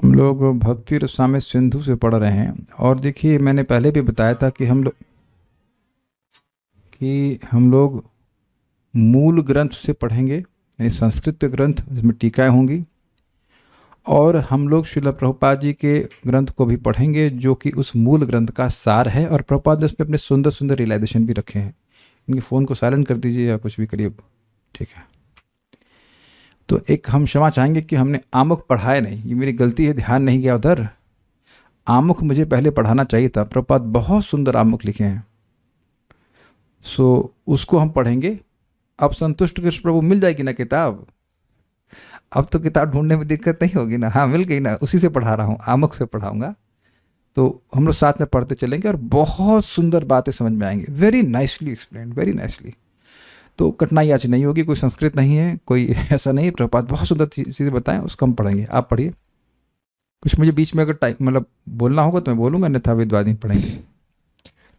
हम लोग भक्ति रसामृत सिंधु से पढ़ रहे हैं। और देखिए, मैंने पहले भी बताया था कि हम लोग मूल ग्रंथ से पढ़ेंगे, यानी संस्कृत ग्रंथ जिसमें टीकाएं होंगी, और हम लोग श्रील प्रभुपाद जी के ग्रंथ को भी पढ़ेंगे जो कि उस मूल ग्रंथ का सार है। और प्रभुपाद ने उसमें अपने सुंदर सुंदर रियलाइजेशन भी रखे हैं। इनके फ़ोन को साइलेंट कर दीजिए या कुछ भी करिए, ठीक है। तो एक हम क्षमा चाहेंगे कि हमने आमुख पढ़ाया नहीं, ये मेरी गलती है, ध्यान नहीं गया उधर। आमुख मुझे पहले पढ़ाना चाहिए था। प्रभुपाद बहुत सुंदर आमुख लिखे हैं, सो उसको हम पढ़ेंगे। अब संतुष्ट कृष्ण प्रभु मिल जाएगी ना किताब? अब तो किताब ढूंढने में दिक्कत नहीं होगी ना? हाँ, मिल गई ना, उसी से पढ़ा रहा हूँ, आमुख से पढ़ाऊँगा। तो हम लोग साथ में पढ़ते चलेंगे और बहुत सुंदर बातें समझ में आएंगी। Very nicely explain, very nicely. तो कठिनाई आज नहीं होगी, कोई संस्कृत नहीं है, कोई ऐसा नहीं है। प्रभुपाद बहुत सुंदर चीज़ें बताएं, उसको हम पढ़ेंगे। आप पढ़िए। कुछ मुझे बीच में अगर टाइम मतलब बोलना होगा तो मैं बोलूँगा, अन्यथा विद्वानी पढ़ेंगे।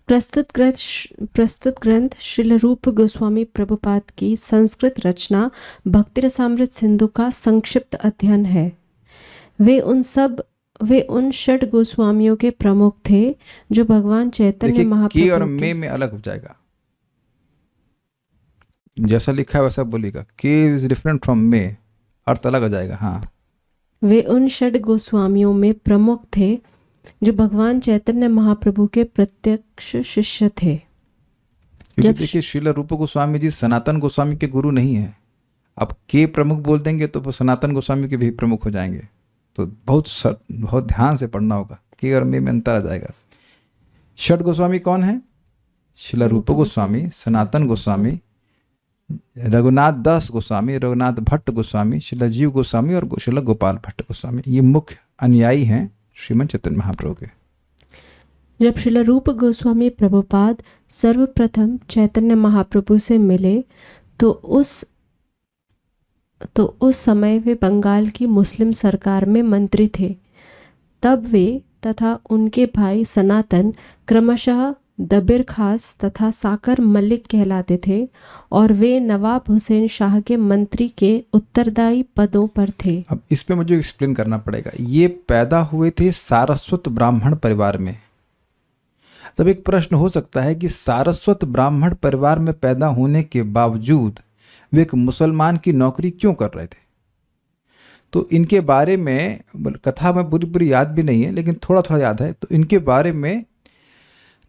प्रस्तुत ग्रंथ श्रील रूप गोस्वामी प्रभुपाद की संस्कृत रचना भक्ति रसामृत सिंधु का संक्षिप्त अध्ययन है। वे उन षट गोस्वामियों के प्रमुख थे जो भगवान चैतन्य महाप्रभु के और में अलग हो जाएगा, जैसा लिखा है वैसा बोलेगा। के इज डिफरेंट फ्रॉम में, अर्थ अलग हो जाएगा। हाँ, वे उन षट गोस्वामियों में प्रमुख थे जो भगवान चैतन्य महाप्रभु के प्रत्यक्ष शिष्य थे। क्योंकि देखिए, श्रील रूप गोस्वामी जी सनातन गोस्वामी के गुरु नहीं है। आप के प्रमुख बोल देंगे तो वो सनातन गोस्वामी के भी प्रमुख हो जाएंगे। तो बहुत ध्यान से पढ़ना होगा, के और में अंतर आ जाएगा। षट गोस्वामी कौन है? श्रील रूप गोस्वामी, सनातन गोस्वामी, रघुनाथ दास गोस्वामी, रघुनाथ भट्ट गोस्वामी, श्रील जीव गोस्वामी और श्रील गोपाल भट्ट गोस्वामी। ये मुख्य अनुयायी हैं श्रीमद् चैतन्य महाप्रभु के। जब श्रील रूप गोस्वामी प्रभुपाद सर्वप्रथम चैतन्य महाप्रभु से मिले तो उस समय वे बंगाल की मुस्लिम सरकार में मंत्री थे। तब वे तथा उनके भाई सनातन क्रमशः दबिर खास तथा साकर मलिक कहलाते थे और वे नवाब हुसैन शाह के मंत्री के उत्तरदायी पदों पर थे। अब इस पे मुझे एक्सप्लेन करना पड़ेगा। ये पैदा हुए थे सारस्वत ब्राह्मण परिवार में। तब एक प्रश्न हो सकता है कि सारस्वत ब्राह्मण परिवार में पैदा होने के बावजूद वे एक मुसलमान की नौकरी क्यों कर रहे थे? तो इनके बारे में कथा में पूरी याद भी नहीं है, लेकिन थोड़ा थोड़ा याद है। तो इनके बारे में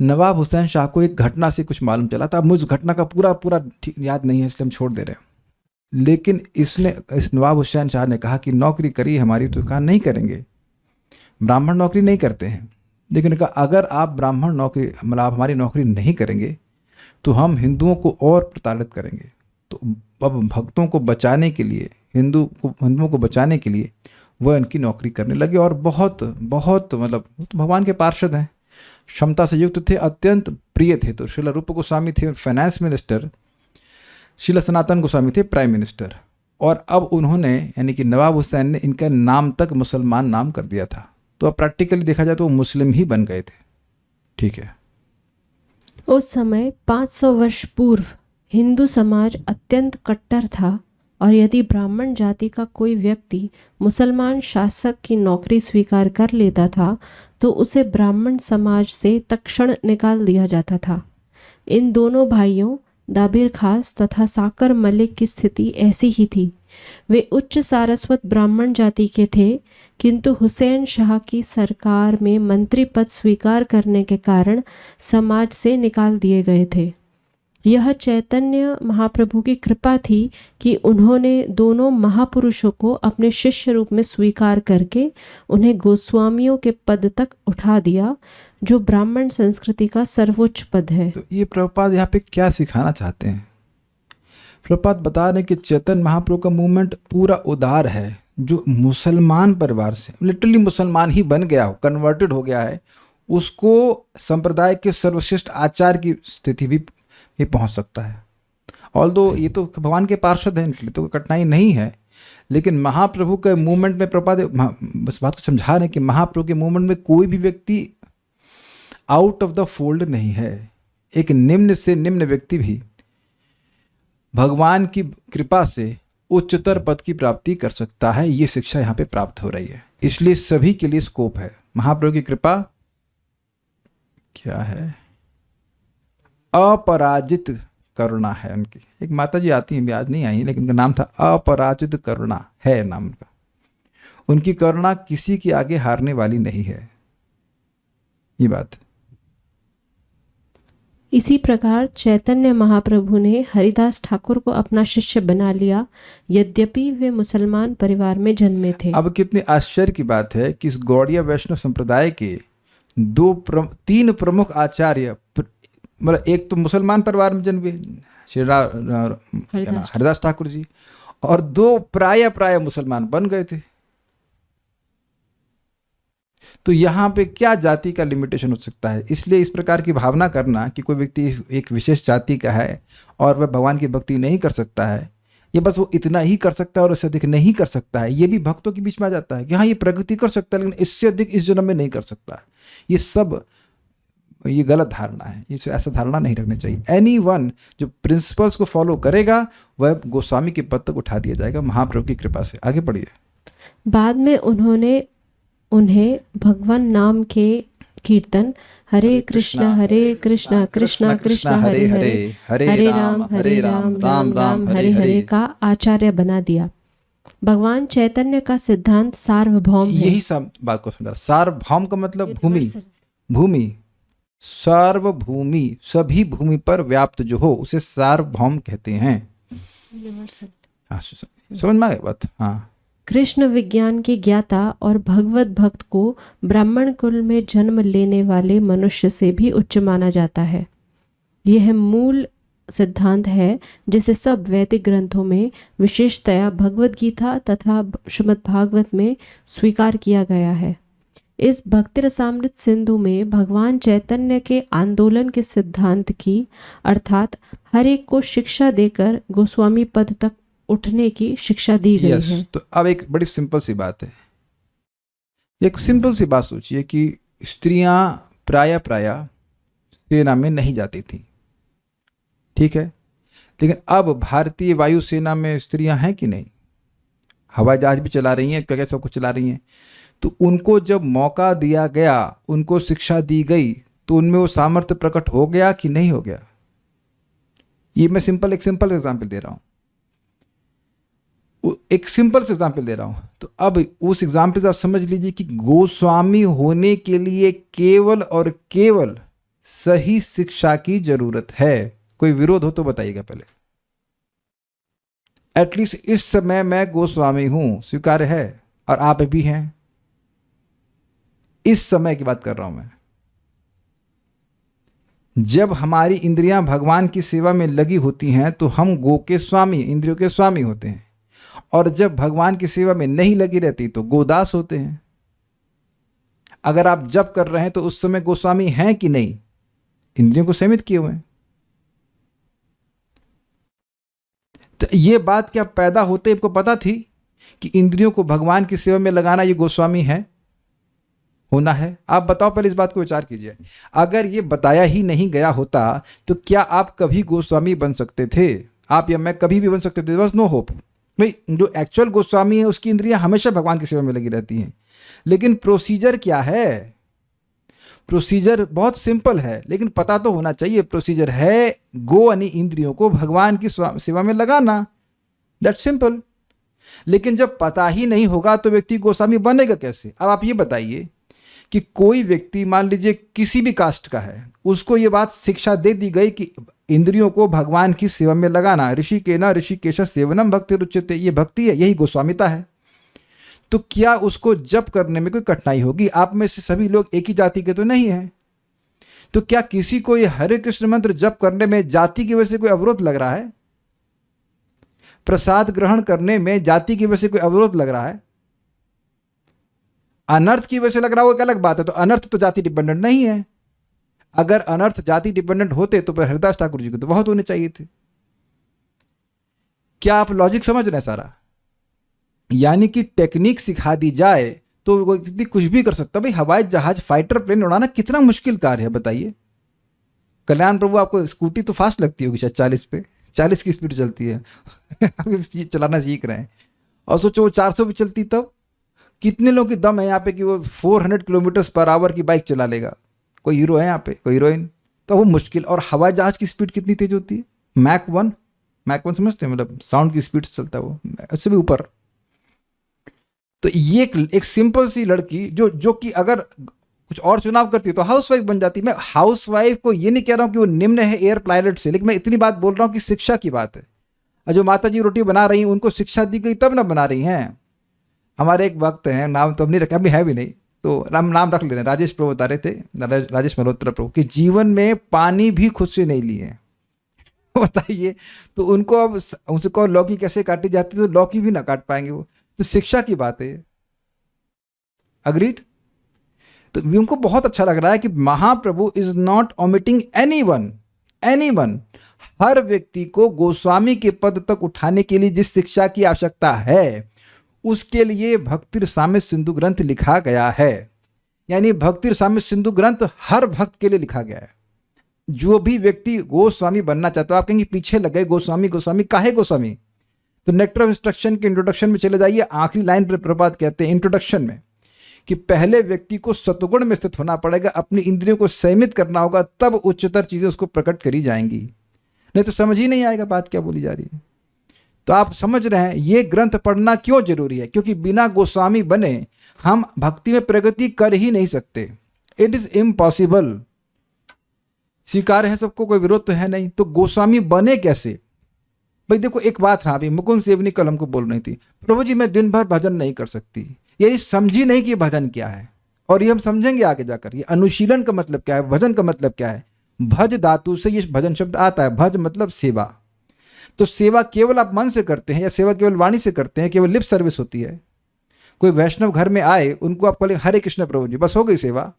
नवाब हुसैन शाह को एक घटना से कुछ मालूम चला था। अब मुझे घटना का पूरा याद नहीं है, इसलिए हम छोड़ दे रहे हैं। लेकिन इस नवाब हुसैन शाह ने कहा कि नौकरी करिए हमारी। तो कहा नहीं करेंगे, ब्राह्मण नौकरी नहीं करते हैं। लेकिन कहा अगर आप ब्राह्मण नौकरी मतलब आप हमारी नौकरी नहीं करेंगे तो हम हिंदुओं को और प्रताड़ित करेंगे। तो अब भक्तों को बचाने के लिए, हिंदुओं को बचाने के लिए वह इनकी नौकरी करने लगे। और बहुत मतलब तो भगवान के पार्षद हैं, क्षमता से युक्त थे, अत्यंत प्रिय थे। तो श्रील रूप गोस्वामी थे फाइनेंस मिनिस्टर, श्रील सनातन गोस्वामी थे प्राइम मिनिस्टर। और अब उन्होंने यानी कि नवाब हुसैन ने इनका नाम तक मुसलमान नाम कर दिया था। तो अब प्रैक्टिकली देखा जाए तो वो मुस्लिम ही बन गए थे। ठीक है। उस समय 500 वर्ष पूर्व हिंदू समाज अत्यंत कट्टर था और यदि ब्राह्मण जाति का कोई व्यक्ति मुसलमान शासक की नौकरी स्वीकार कर लेता था तो उसे ब्राह्मण समाज से तत्क्षण निकाल दिया जाता था। इन दोनों भाइयों दाबिर खास तथा साकर मलिक की स्थिति ऐसी ही थी। वे उच्च सारस्वत ब्राह्मण जाति के थे, किंतु हुसैन शाह की सरकार में मंत्री पद स्वीकार करने के कारण समाज से निकाल दिए गए थे। यह चैतन्य महाप्रभु की कृपा थी कि उन्होंने दोनों महापुरुषों को अपने शिष्य रूप में स्वीकार करके उन्हें गोस्वामियों के पद तक उठा दिया, जो ब्राह्मण संस्कृति का सर्वोच्च पद है। तो ये प्रभुपाद यहाँ पे क्या सिखाना चाहते हैं? प्रभुपाद बता रहे हैं कि चैतन्य महाप्रभु का मूवमेंट पूरा उदार है। जो मुसलमान परिवार से लिटरली मुसलमान ही बन गया हो, कन्वर्टेड हो गया है, उसको संप्रदाय के सर्वश्रेष्ठ आचार्य की स्थिति भी ये पहुंच सकता है। ऑल्दो ये तो भगवान के पार्षद हैं, इनके लिए तो कठिनाई नहीं है। लेकिन महाप्रभु के मूवमेंट में प्रभुपाद बस बात को समझा रहे हैं कि महाप्रभु के मूवमेंट में कोई भी व्यक्ति आउट ऑफ द फोल्ड नहीं है। एक निम्न से निम्न व्यक्ति भी भगवान की कृपा से उच्चतर पद की प्राप्ति कर सकता है। ये शिक्षा यहाँ पे प्राप्त हो रही है। इसलिए सभी के लिए स्कोप है। महाप्रभु की कृपा क्या है? अपराजित करुणा है उनकी। एक माता जी आती हैं, भी आज नहीं आई, लेकिन उनका नाम था अपराजित करुणा है नाम उनका। उनकी करुणा किसी के आगे हारने वाली नहीं है, ये बात। इसी प्रकार चैतन्य महाप्रभु ने हरिदास ठाकुर को अपना शिष्य बना लिया, यद्यपि वे मुसलमान परिवार में जन्मे थे। अब कितनी आश्चर्य की बात है कि इस गौड़िया वैष्णव संप्रदाय के तीन प्रमुख आचार्य, मतलब एक तो मुसलमान परिवार में जन्मे श्री हरिदास ठाकुर जी, और दो प्राय मुसलमान बन गए थे। तो यहाँ पे क्या जाति का लिमिटेशन हो सकता है? इसलिए इस प्रकार की भावना करना कि कोई व्यक्ति एक विशेष जाति का है और वह भगवान की भक्ति नहीं कर सकता है, ये बस वो इतना ही कर सकता है और इससे अधिक नहीं कर सकता है, ये भी भक्तों के बीच में आ जाता है कि हाँ ये प्रगति कर सकता है लेकिन इससे अधिक इस जन्म में नहीं कर सकता। ये गलत धारणा है, ये ऐसा धारणा नहीं रखनी चाहिए। एनीवन जो प्रिंसिपल्स को फॉलो करेगा वह गोस्वामी के पद तक उठा दिया जाएगा महाप्रभु की कृपा से। आगे बढ़िए। बाद में उन्हें भगवान नाम के कीर्तन हरे कृष्णा कृष्णा कृष्णा हरे हरे, हरे राम राम राम हरे हरे का आचार्य बना दिया। भगवान चैतन्य का सिद्धांत सार्वभौम है। यही सब बात को समझा। सार्वभौम का मतलब भूमि, सार्वभूमि, सभी भूमि पर व्याप्त जो हो उसे सार्वभौम कहते हैं। समझ में आ गई बात? हाँ। कृष्ण विज्ञान के ज्ञाता और भगवत भक्त को ब्राह्मण कुल में जन्म लेने वाले मनुष्य से भी उच्च माना जाता है। यह मूल सिद्धांत है जिसे सब वैदिक ग्रंथों में, विशेषतया भगवत गीता तथा श्रीमद् भागवत में स्वीकार किया गया है। इस भक्ति रसामृत सिंधु में भगवान चैतन्य के आंदोलन के सिद्धांत की, अर्थात हर एक को शिक्षा देकर गोस्वामी पद तक उठने की शिक्षा दी गई है। तो अब एक बड़ी सिंपल सी बात है, एक सिंपल सी बात सोचिए कि स्त्रियां प्राय सेना में नहीं जाती थी, ठीक है, लेकिन अब भारतीय वायुसेना में स्त्रियां हैं कि नहीं? हवाई जहाज भी चला रही हैं, क्या क्या सब कुछ चला रही हैं। तो उनको जब मौका दिया गया, उनको शिक्षा दी गई, तो उनमें वो सामर्थ्य प्रकट हो गया कि नहीं हो गया? ये मैं एक सिंपल एग्जाम्पल दे रहा हूं, एक सिंपल से एग्जाम्पल दे रहा हूं। तो अब उस एग्जाम्पल से आप समझ लीजिए कि गोस्वामी होने के लिए केवल और केवल सही शिक्षा की जरूरत है। कोई विरोध हो तो बताइएगा पहले। एटलीस्ट इस समय मैं गोस्वामी हूं, स्वीकार्य है, और आप भी हैं। इस समय की बात कर रहा हूं मैं। जब हमारी इंद्रियां भगवान की सेवा में लगी होती हैं तो हम गो के स्वामी, इंद्रियों के स्वामी होते हैं, और जब भगवान की सेवा में नहीं लगी रहती तो गोदास होते हैं। अगर आप जप कर रहे हैं तो उस समय गोस्वामी हैं कि नहीं? इंद्रियों को सीमित किए हुए हैं। तो ये बात क्या पैदा होते आपको पता थी कि इंद्रियों को भगवान की सेवा में लगाना ये गोस्वामी है, होना है? आप बताओ, पहले इस बात को विचार कीजिए। अगर ये बताया ही नहीं गया होता तो क्या आप कभी गोस्वामी बन सकते थे? आप या मैं कभी भी बन सकते थे? बस नो होप। भाई, जो एक्चुअल गोस्वामी है उसकी इंद्रियां हमेशा भगवान की सेवा में लगी रहती हैं। लेकिन प्रोसीजर क्या है? प्रोसीजर बहुत सिंपल है, लेकिन पता तो होना चाहिए। प्रोसीजर है गो यानी इंद्रियों को भगवान की सेवा में लगाना, दैट्स सिंपल। लेकिन जब पता ही नहीं होगा तो व्यक्ति गोस्वामी बनेगा कैसे? अब आप ये बताइए कि कोई व्यक्ति मान लीजिए किसी भी कास्ट का है, उसको ये बात शिक्षा दे दी गई कि इंद्रियों को भगवान की सेवा में लगाना, ऋषिकेश सेवनम भक्ति रुच्यते, ये भक्ति है, यही गोस्वामिता है। तो क्या उसको जप करने में कोई कठिनाई होगी? आप में से सभी लोग एक ही जाति के तो नहीं हैं। तो क्या किसी को ये हरे कृष्ण मंत्र जप करने में जाति की वजह से कोई अवरोध लग रहा है? प्रसाद ग्रहण करने में जाति की वजह से कोई अवरोध लग रहा है? अनर्थ की वजह से लग रहा हो, एक अलग बात है। तो अनर्थ तो जाति डिपेंडेंट नहीं है। अगर अनर्थ जाति डिपेंडेंट होते तो फिर हरिदास ठाकुर जी को तो बहुत होने चाहिए थे। क्या आप लॉजिक समझ रहे हैं सारा? यानी कि टेक्निक सिखा दी जाए तो वो कुछ भी कर सकता। भाई, हवाई जहाज, फाइटर प्लेन उड़ाना कितना मुश्किल कार्य है बताइए। कल्याण प्रभु, आपको स्कूटी तो फास्ट लगती होगी शायद, 40 पे 40 की स्पीड चलती है। आप चलाना सीख रहे हैं और सोचो वो 400 पे चलती तब कितने लोगों की दम है यहाँ पे कि वो 400 किलोमीटर पर आवर की बाइक चला लेगा? कोई हीरो है यहाँ पे, कोई हीरोइन? तो वो मुश्किल। और हवाई जहाज की स्पीड कितनी तेज होती है? मैक 1 समझते हैं, मतलब साउंड की स्पीड से चलता है वो, उससे भी ऊपर। तो ये एक सिंपल सी लड़की जो कि अगर कुछ और चुनाव करती है तो हाउसवाइफ बन जाती है। मैं हाउसवाइफ को ये नहीं कह रहा हूँ कि वो निम्न है एयर पायलट से, लेकिन मैं इतनी बात बोल रहा हूँ कि शिक्षा की बात है। और जो माता जी रोटी बना रही हैं उनको शिक्षा दी गई तब ना बना रही हैं। हमारे एक वक्त हैं, नाम तो अब नहीं रखा, अभी है भी नहीं, तो नाम रख ले रहे हैं, राजेश प्रभु बता रहे थे, राजेश मल्होत्रा प्रभु, कि जीवन में पानी भी खुद से नहीं लिए। बताइए, तो उनको अब उनसे कहो लौकी कैसे काटी जाती है, तो लौकी भी ना काट पाएंगे वो। तो शिक्षा की बात है। अग्रीड? तो उनको बहुत अच्छा लग रहा है कि महाप्रभु इज नॉट ओमिटिंग एनीवन। हर व्यक्ति को गोस्वामी के पद तक उठाने के लिए जिस शिक्षा की आवश्यकता है उसके लिए भक्ति रसामृत सिंधु ग्रंथ लिखा गया है। यानी भक्ति रसामृत सिंधु ग्रंथ हर भक्त के लिए लिखा गया है। जो भी व्यक्ति गोस्वामी बनना चाहता है, आप कहेंगे पीछे लग गए गोस्वामी, काहे गोस्वामी? तो नेक्टर ऑफ इंस्ट्रक्शन के इंट्रोडक्शन में चले जाइए, आखिरी लाइन पर प्रभुपाद कहते हैं इंट्रोडक्शन में कि पहले व्यक्ति को सतुगुण में स्थित होना पड़ेगा, अपनी इंद्रियों को संयमित करना होगा, तब उच्चतर चीजें उसको प्रकट करी जाएंगी, नहीं तो समझ ही नहीं आएगा बात क्या बोली जा रही है। तो आप समझ रहे हैं ये ग्रंथ पढ़ना क्यों जरूरी है? क्योंकि बिना गोस्वामी बने हम भक्ति में प्रगति कर ही नहीं सकते। It is impossible. स्वीकार है सबको, कोई विरोध तो है नहीं। तो गोस्वामी बने कैसे? भाई देखो एक बात, हाँ अभी मुकुंद सेवनी कल हमको बोल रही थी, प्रभु जी मैं दिन भर भजन नहीं कर सकती। ये समझी नहीं कि भजन क्या है, और ये हम समझेंगे आगे जाकर। ये अनुशीलन का मतलब क्या है, भजन का मतलब क्या है। भज धातु से ये भजन शब्द आता है। भज मतलब सेवा। तो सेवा केवल आप मन से करते हैं या सेवा केवल वाणी से करते हैं, केवल लिप सर्विस होती है? कोई वैष्णव घर में आए, उनको आप बोले हरे कृष्ण प्रभु जी, बस हो गई सेवा?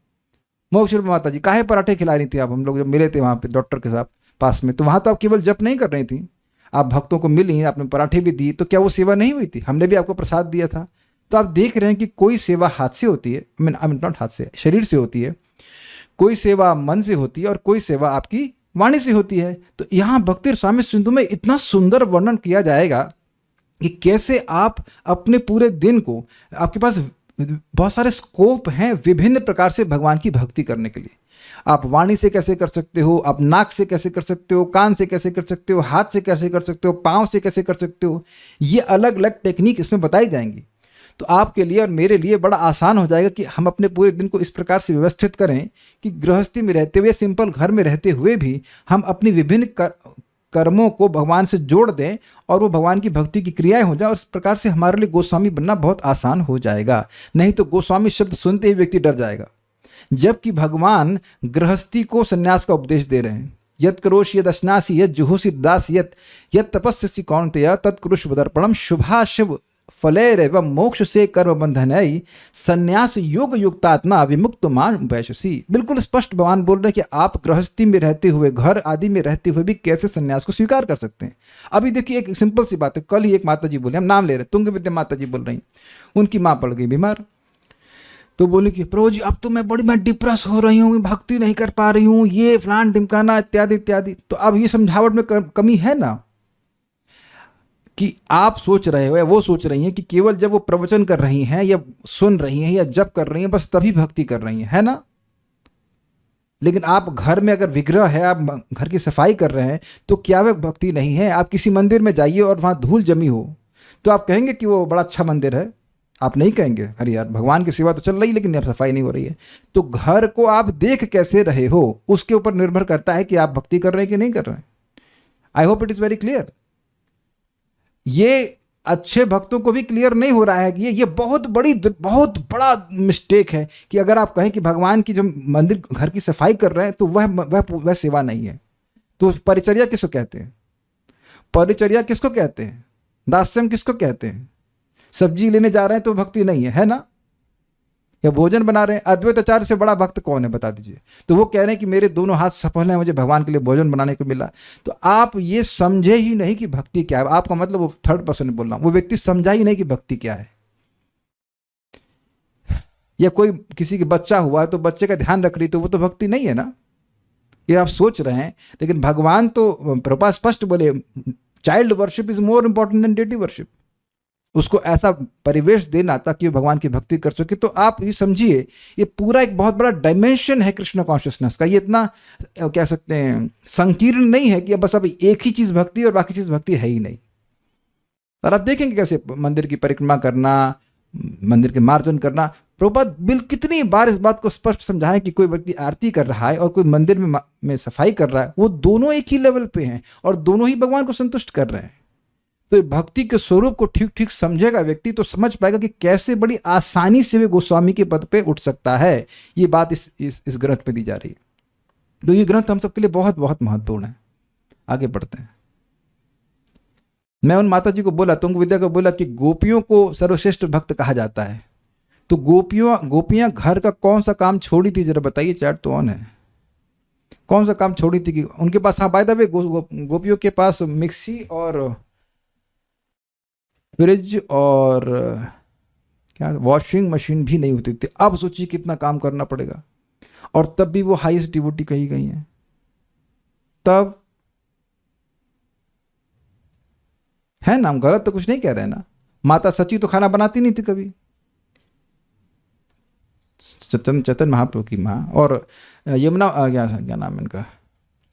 मोक्ष रूप माता जी काहे पराठे खिला रही थी आप? हम लोग जब मिले थे वहाँ पे डॉक्टर के साथ पास में, तो वहाँ तो आप केवल जप नहीं कर रही थी, आप भक्तों को मिली, आपने पराठे भी दी, तो क्या वो सेवा नहीं हुई थी? हमने भी आपको प्रसाद दिया था। तो आप देख रहे हैं कि कोई सेवा हाथ से होती है, नॉट हाथ से, शरीर से होती है, कोई सेवा मन से होती है, और कोई सेवा आपकी वाणी से होती है। तो यहाँ भक्ति रसामृत सिंधु में इतना सुंदर वर्णन किया जाएगा कि कैसे आप अपने पूरे दिन को, आपके पास बहुत सारे स्कोप हैं विभिन्न प्रकार से भगवान की भक्ति करने के लिए। आप वाणी से कैसे कर सकते हो, आप नाक से कैसे कर सकते हो, कान से कैसे कर सकते हो, हाथ से कैसे कर सकते हो, पाँव से कैसे कर सकते हो, ये अलग अलग टेक्निक इसमें बताई जाएंगी। तो आपके लिए और मेरे लिए बड़ा आसान हो जाएगा कि हम अपने पूरे दिन को इस प्रकार से व्यवस्थित करें कि गृहस्थी में रहते हुए, सिंपल घर में रहते हुए भी हम अपनी विभिन्न कर्मों को भगवान से जोड़ दें और वो भगवान की भक्ति की क्रियाएं हो जाए। और इस प्रकार से हमारे लिए गोस्वामी बनना बहुत आसान हो जाएगा। नहीं तो गोस्वामी शब्द सुनते ही व्यक्ति डर जाएगा, जबकि भगवान गृहस्थी को संन्यास का उपदेश दे रहे हैं। यत करोषि यद अश्नासी यद जुहुषि दास यत तपस्यसि कौन्तेय तत्कुरुष्व दर्पणम शुभाशुभ फलैरेव मोक्ष से कर्म बंधनई संन्यास योग युक्तात्मा विमुक्त मान वैशसी। बिल्कुल स्पष्ट भगवान बोल रहे हैं कि आप गृहस्थी में रहते हुए, घर आदि में रहते हुए भी कैसे संन्यास को स्वीकार कर सकते हैं। अभी देखिए एक सिंपल सी बात है, कल ही एक माता जी बोले, हम नाम ले रहे, तुंग विद्या माता जी बोल रही, उनकी माँ पड़ गई बीमार, तो बोली कि प्रभु जी अब तो मैं डिप्रेस हो रही हूँ, भक्ति नहीं कर पा रही हूँ, ये फलान ढिमकाना इत्यादि इत्यादि। तो अब ये समझावट में कमी है ना, कि आप सोच रहे हो या वो सोच रही हैं कि केवल जब वो प्रवचन कर रही हैं या सुन रही हैं या जप कर रही हैं बस तभी भक्ति कर रही हैं, है ना। लेकिन आप घर में अगर विग्रह है, आप घर की सफाई कर रहे हैं, तो क्या वह भक्ति नहीं है? आप किसी मंदिर में जाइए और वहाँ धूल जमी हो तो आप कहेंगे कि वो बड़ा अच्छा मंदिर है? आप नहीं कहेंगे, अरे यार भगवान की सेवा तो चल रही लेकिन अब सफाई नहीं हो रही है। तो घर को आप देख कैसे रहे हो उसके ऊपर निर्भर करता है कि आप भक्ति कर रहे हैं कि नहीं कर रहे हैं। I hope it is very clear. ये अच्छे भक्तों को भी क्लियर नहीं हो रहा है कि ये बहुत बड़ा मिस्टेक है कि अगर आप कहें कि भगवान की जो मंदिर घर की सफाई कर रहे हैं तो वह सेवा नहीं है। तो परिचर्या किसको कहते हैं? परिचर्या किसको कहते हैं? दास्यम किसको कहते हैं? सब्जी लेने जा रहे हैं तो भक्ति नहीं है ना? या भोजन बना रहे हैं? अद्वैत आचार्य से बड़ा भक्त कौन है बता दीजिए। तो वो कह रहे हैं कि मेरे दोनों हाथ सफल हैं, मुझे भगवान के लिए भोजन बनाने को मिला। तो आप ये समझे ही नहीं कि भक्ति क्या है। आपका मतलब वो थर्ड पर्सन में बोल रहा हूं, वो व्यक्ति समझा ही नहीं कि भक्ति क्या है। या कोई किसी के बच्चा हुआ तो बच्चे का ध्यान रख रही तो वो तो भक्ति नहीं है ना, ये आप सोच रहे हैं। लेकिन भगवान तो प्रभुपाद स्पष्ट बोले child worship is more important than deity worship. उसको ऐसा परिवेश देना ताकि वो भगवान की भक्ति कर सके। तो आप ये समझिए, ये पूरा एक बहुत बड़ा डायमेंशन है कृष्ण कॉन्शियसनेस का। ये इतना क्या सकते हैं संकीर्ण नहीं है कि अब बस अब एक ही चीज भक्ति और बाकी चीज भक्ति है ही नहीं। और आप देखेंगे कैसे मंदिर की परिक्रमा करना, मंदिर के मार्जन करना, प्रभुपाद बिल कितनी बार इस बात को स्पष्ट समझाएं कि कोई व्यक्ति आरती कर रहा है और कोई मंदिर में सफाई कर रहा है, वो दोनों एक ही लेवल पे हैं और दोनों ही भगवान को संतुष्ट कर रहे हैं। तो भक्ति के स्वरूप को ठीक ठीक समझेगा व्यक्ति तो समझ पाएगा कि कैसे बड़ी आसानी से वे गोस्वामी के पद पे उठ सकता है। ये बात इस ग्रंथ में दी जा रही है। तो ये ग्रंथ हम सबके लिए बहुत बहुत महत्वपूर्ण है। आगे बढ़ते हैं। मैं उन माता जी को बोला, तुंग विद्या को बोला कि गोपियों को सर्वश्रेष्ठ भक्त कहा जाता है। तो गोपियां घर का कौन सा काम छोड़ी थी, जरा बताइए। चैट तो ऑन है। कौन सा काम छोड़ी थी कि उनके पास, हाँ बाय द वे गोपियों के पास मिक्सी और फ्रिज और क्या वॉशिंग मशीन भी नहीं होती थी। अब सोचिए कितना काम करना पड़ेगा। और तब भी वो हाईएस्ट डिवोटी कही गई हैं। तब है ना, हम गलत तो कुछ नहीं कह रहे हैं ना। माता सची तो खाना बनाती नहीं थी कभी, चैतन्य महाप्रभु की माँ। और यमुना क्या नाम है इनका,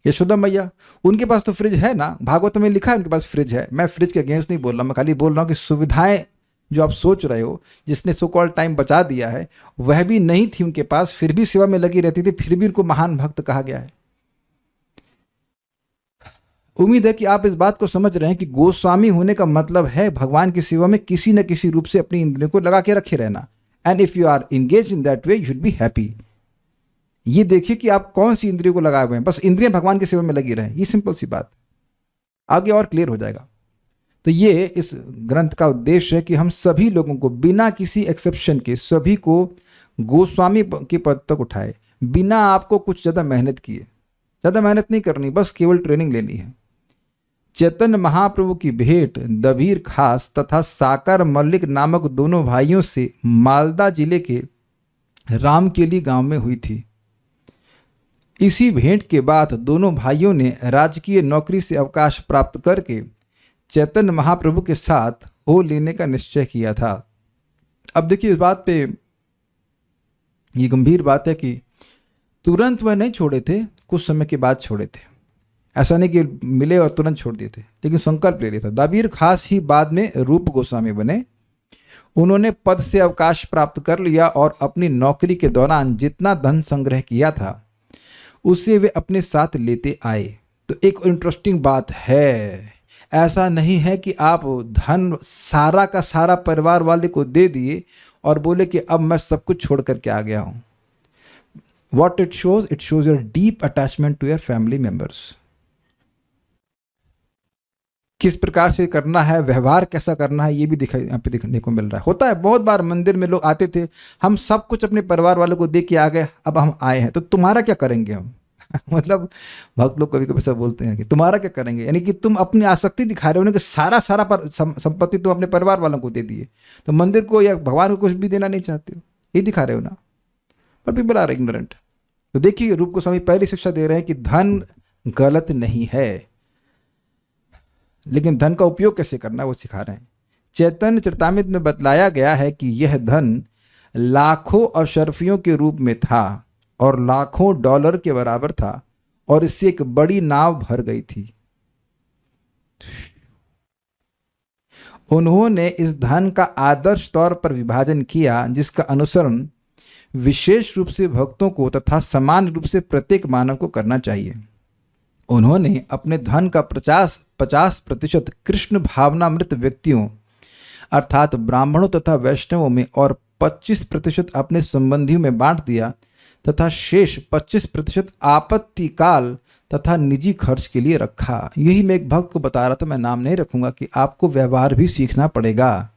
यशोदा मैया, उनके पास तो फ्रिज है ना। भागवत में लिखा है उनके पास फ्रिज है। मैं फ्रिज के अगेंस्ट नहीं बोल रहा, मैं खाली बोल रहा हूँ कि सुविधाएं जो आप सोच रहे हो, जिसने सो कॉल्ड टाइम बचा दिया है, वह भी नहीं थी उनके पास, फिर भी सेवा में लगी रहती थी, फिर भी उनको महान भक्त कहा गया है। उम्मीद है कि आप इस बात को समझ रहे हैं कि गोस्वामी होने का मतलब है भगवान की सेवा में किसी न किसी रूप से अपनी इंद्रियों को लगा के रखे रहना। And if you are engage in that way you should be happy. ये देखिए कि आप कौन सी इंद्रियों को लगाए हुए हैं, बस इंद्रियां भगवान की सेवा में लगी रहे। ये सिंपल सी बात, आगे और क्लियर हो जाएगा। तो ये इस ग्रंथ का उद्देश्य है कि हम सभी लोगों को बिना किसी एक्सेप्शन के सभी को गोस्वामी के पद तक उठाए, बिना आपको कुछ ज़्यादा मेहनत किए। ज़्यादा मेहनत नहीं करनी, बस केवल ट्रेनिंग लेनी है। चैतन्य महाप्रभु की भेंट दबीर खास तथा साकर मल्लिक नामक दोनों भाइयों से मालदा जिले के रामकेली गांव में हुई थी। इसी भेंट के बाद दोनों भाइयों ने राजकीय नौकरी से अवकाश प्राप्त करके चैतन्य महाप्रभु के साथ हो लेने का निश्चय किया था। अब देखिए इस बात पे ये गंभीर बात है कि तुरंत वह नहीं छोड़े थे, कुछ समय के बाद छोड़े थे। ऐसा नहीं कि मिले और तुरंत छोड़ दिए थे, लेकिन संकल्प ले लिया था। दबीर खास ही बाद में रूप गोस्वामी बने। उन्होंने पद से अवकाश प्राप्त कर लिया और अपनी नौकरी के दौरान जितना धन संग्रह किया था उसे वे अपने साथ लेते आए। तो एक इंटरेस्टिंग बात है, ऐसा नहीं है कि आप धन सारा का सारा परिवार वाले को दे दिए और बोले कि अब मैं सब कुछ छोड़ करके आ गया हूँ। What it shows your deep attachment to your family members. किस प्रकार से करना है, व्यवहार कैसा करना है, ये भी यहाँ पे दिखने को मिल रहा है। होता है बहुत बार मंदिर में लोग आते थे, हम सब कुछ अपने परिवार वालों को दे के आ गए, अब हम आए हैं तो तुम्हारा क्या करेंगे हम मतलब भक्त लोग कभी कभी सब बोलते हैं कि तुम्हारा क्या करेंगे, यानी कि तुम अपनी आसक्ति दिखा रहे हो ना कि सारा संपत्ति तुम अपने परिवार वालों को दे दिए, तो मंदिर को या भगवान को कुछ भी देना नहीं चाहते हो, ये दिखा रहे हो ना। पर पीपल आर इग्नोरेंट। तो देखिए रूप गोस्वामी पहली शिक्षा दे रहे हैं कि धन गलत नहीं है, लेकिन धन का उपयोग कैसे करना है वो सिखा रहे हैं। चैतन्य चरितामृत में बतलाया गया है कि यह धन लाखों अशरफियों के रूप में था और लाखों डॉलर के बराबर था और इससे एक बड़ी नाव भर गई थी। उन्होंने इस धन का आदर्श तौर पर विभाजन किया जिसका अनुसरण विशेष रूप से भक्तों को तथा समान रूप से प्रत्येक मानव को करना चाहिए। उन्होंने अपने धन का 50% कृष्ण भावनामृत व्यक्तियों अर्थात ब्राह्मणों तथा वैष्णवों में और 25% अपने संबंधियों में बांट दिया तथा शेष 25% आपत्ति काल तथा निजी खर्च के लिए रखा। यही मैं एक भक्त को बता रहा था, मैं नाम नहीं रखूंगा, कि आपको व्यवहार भी सीखना पड़ेगा।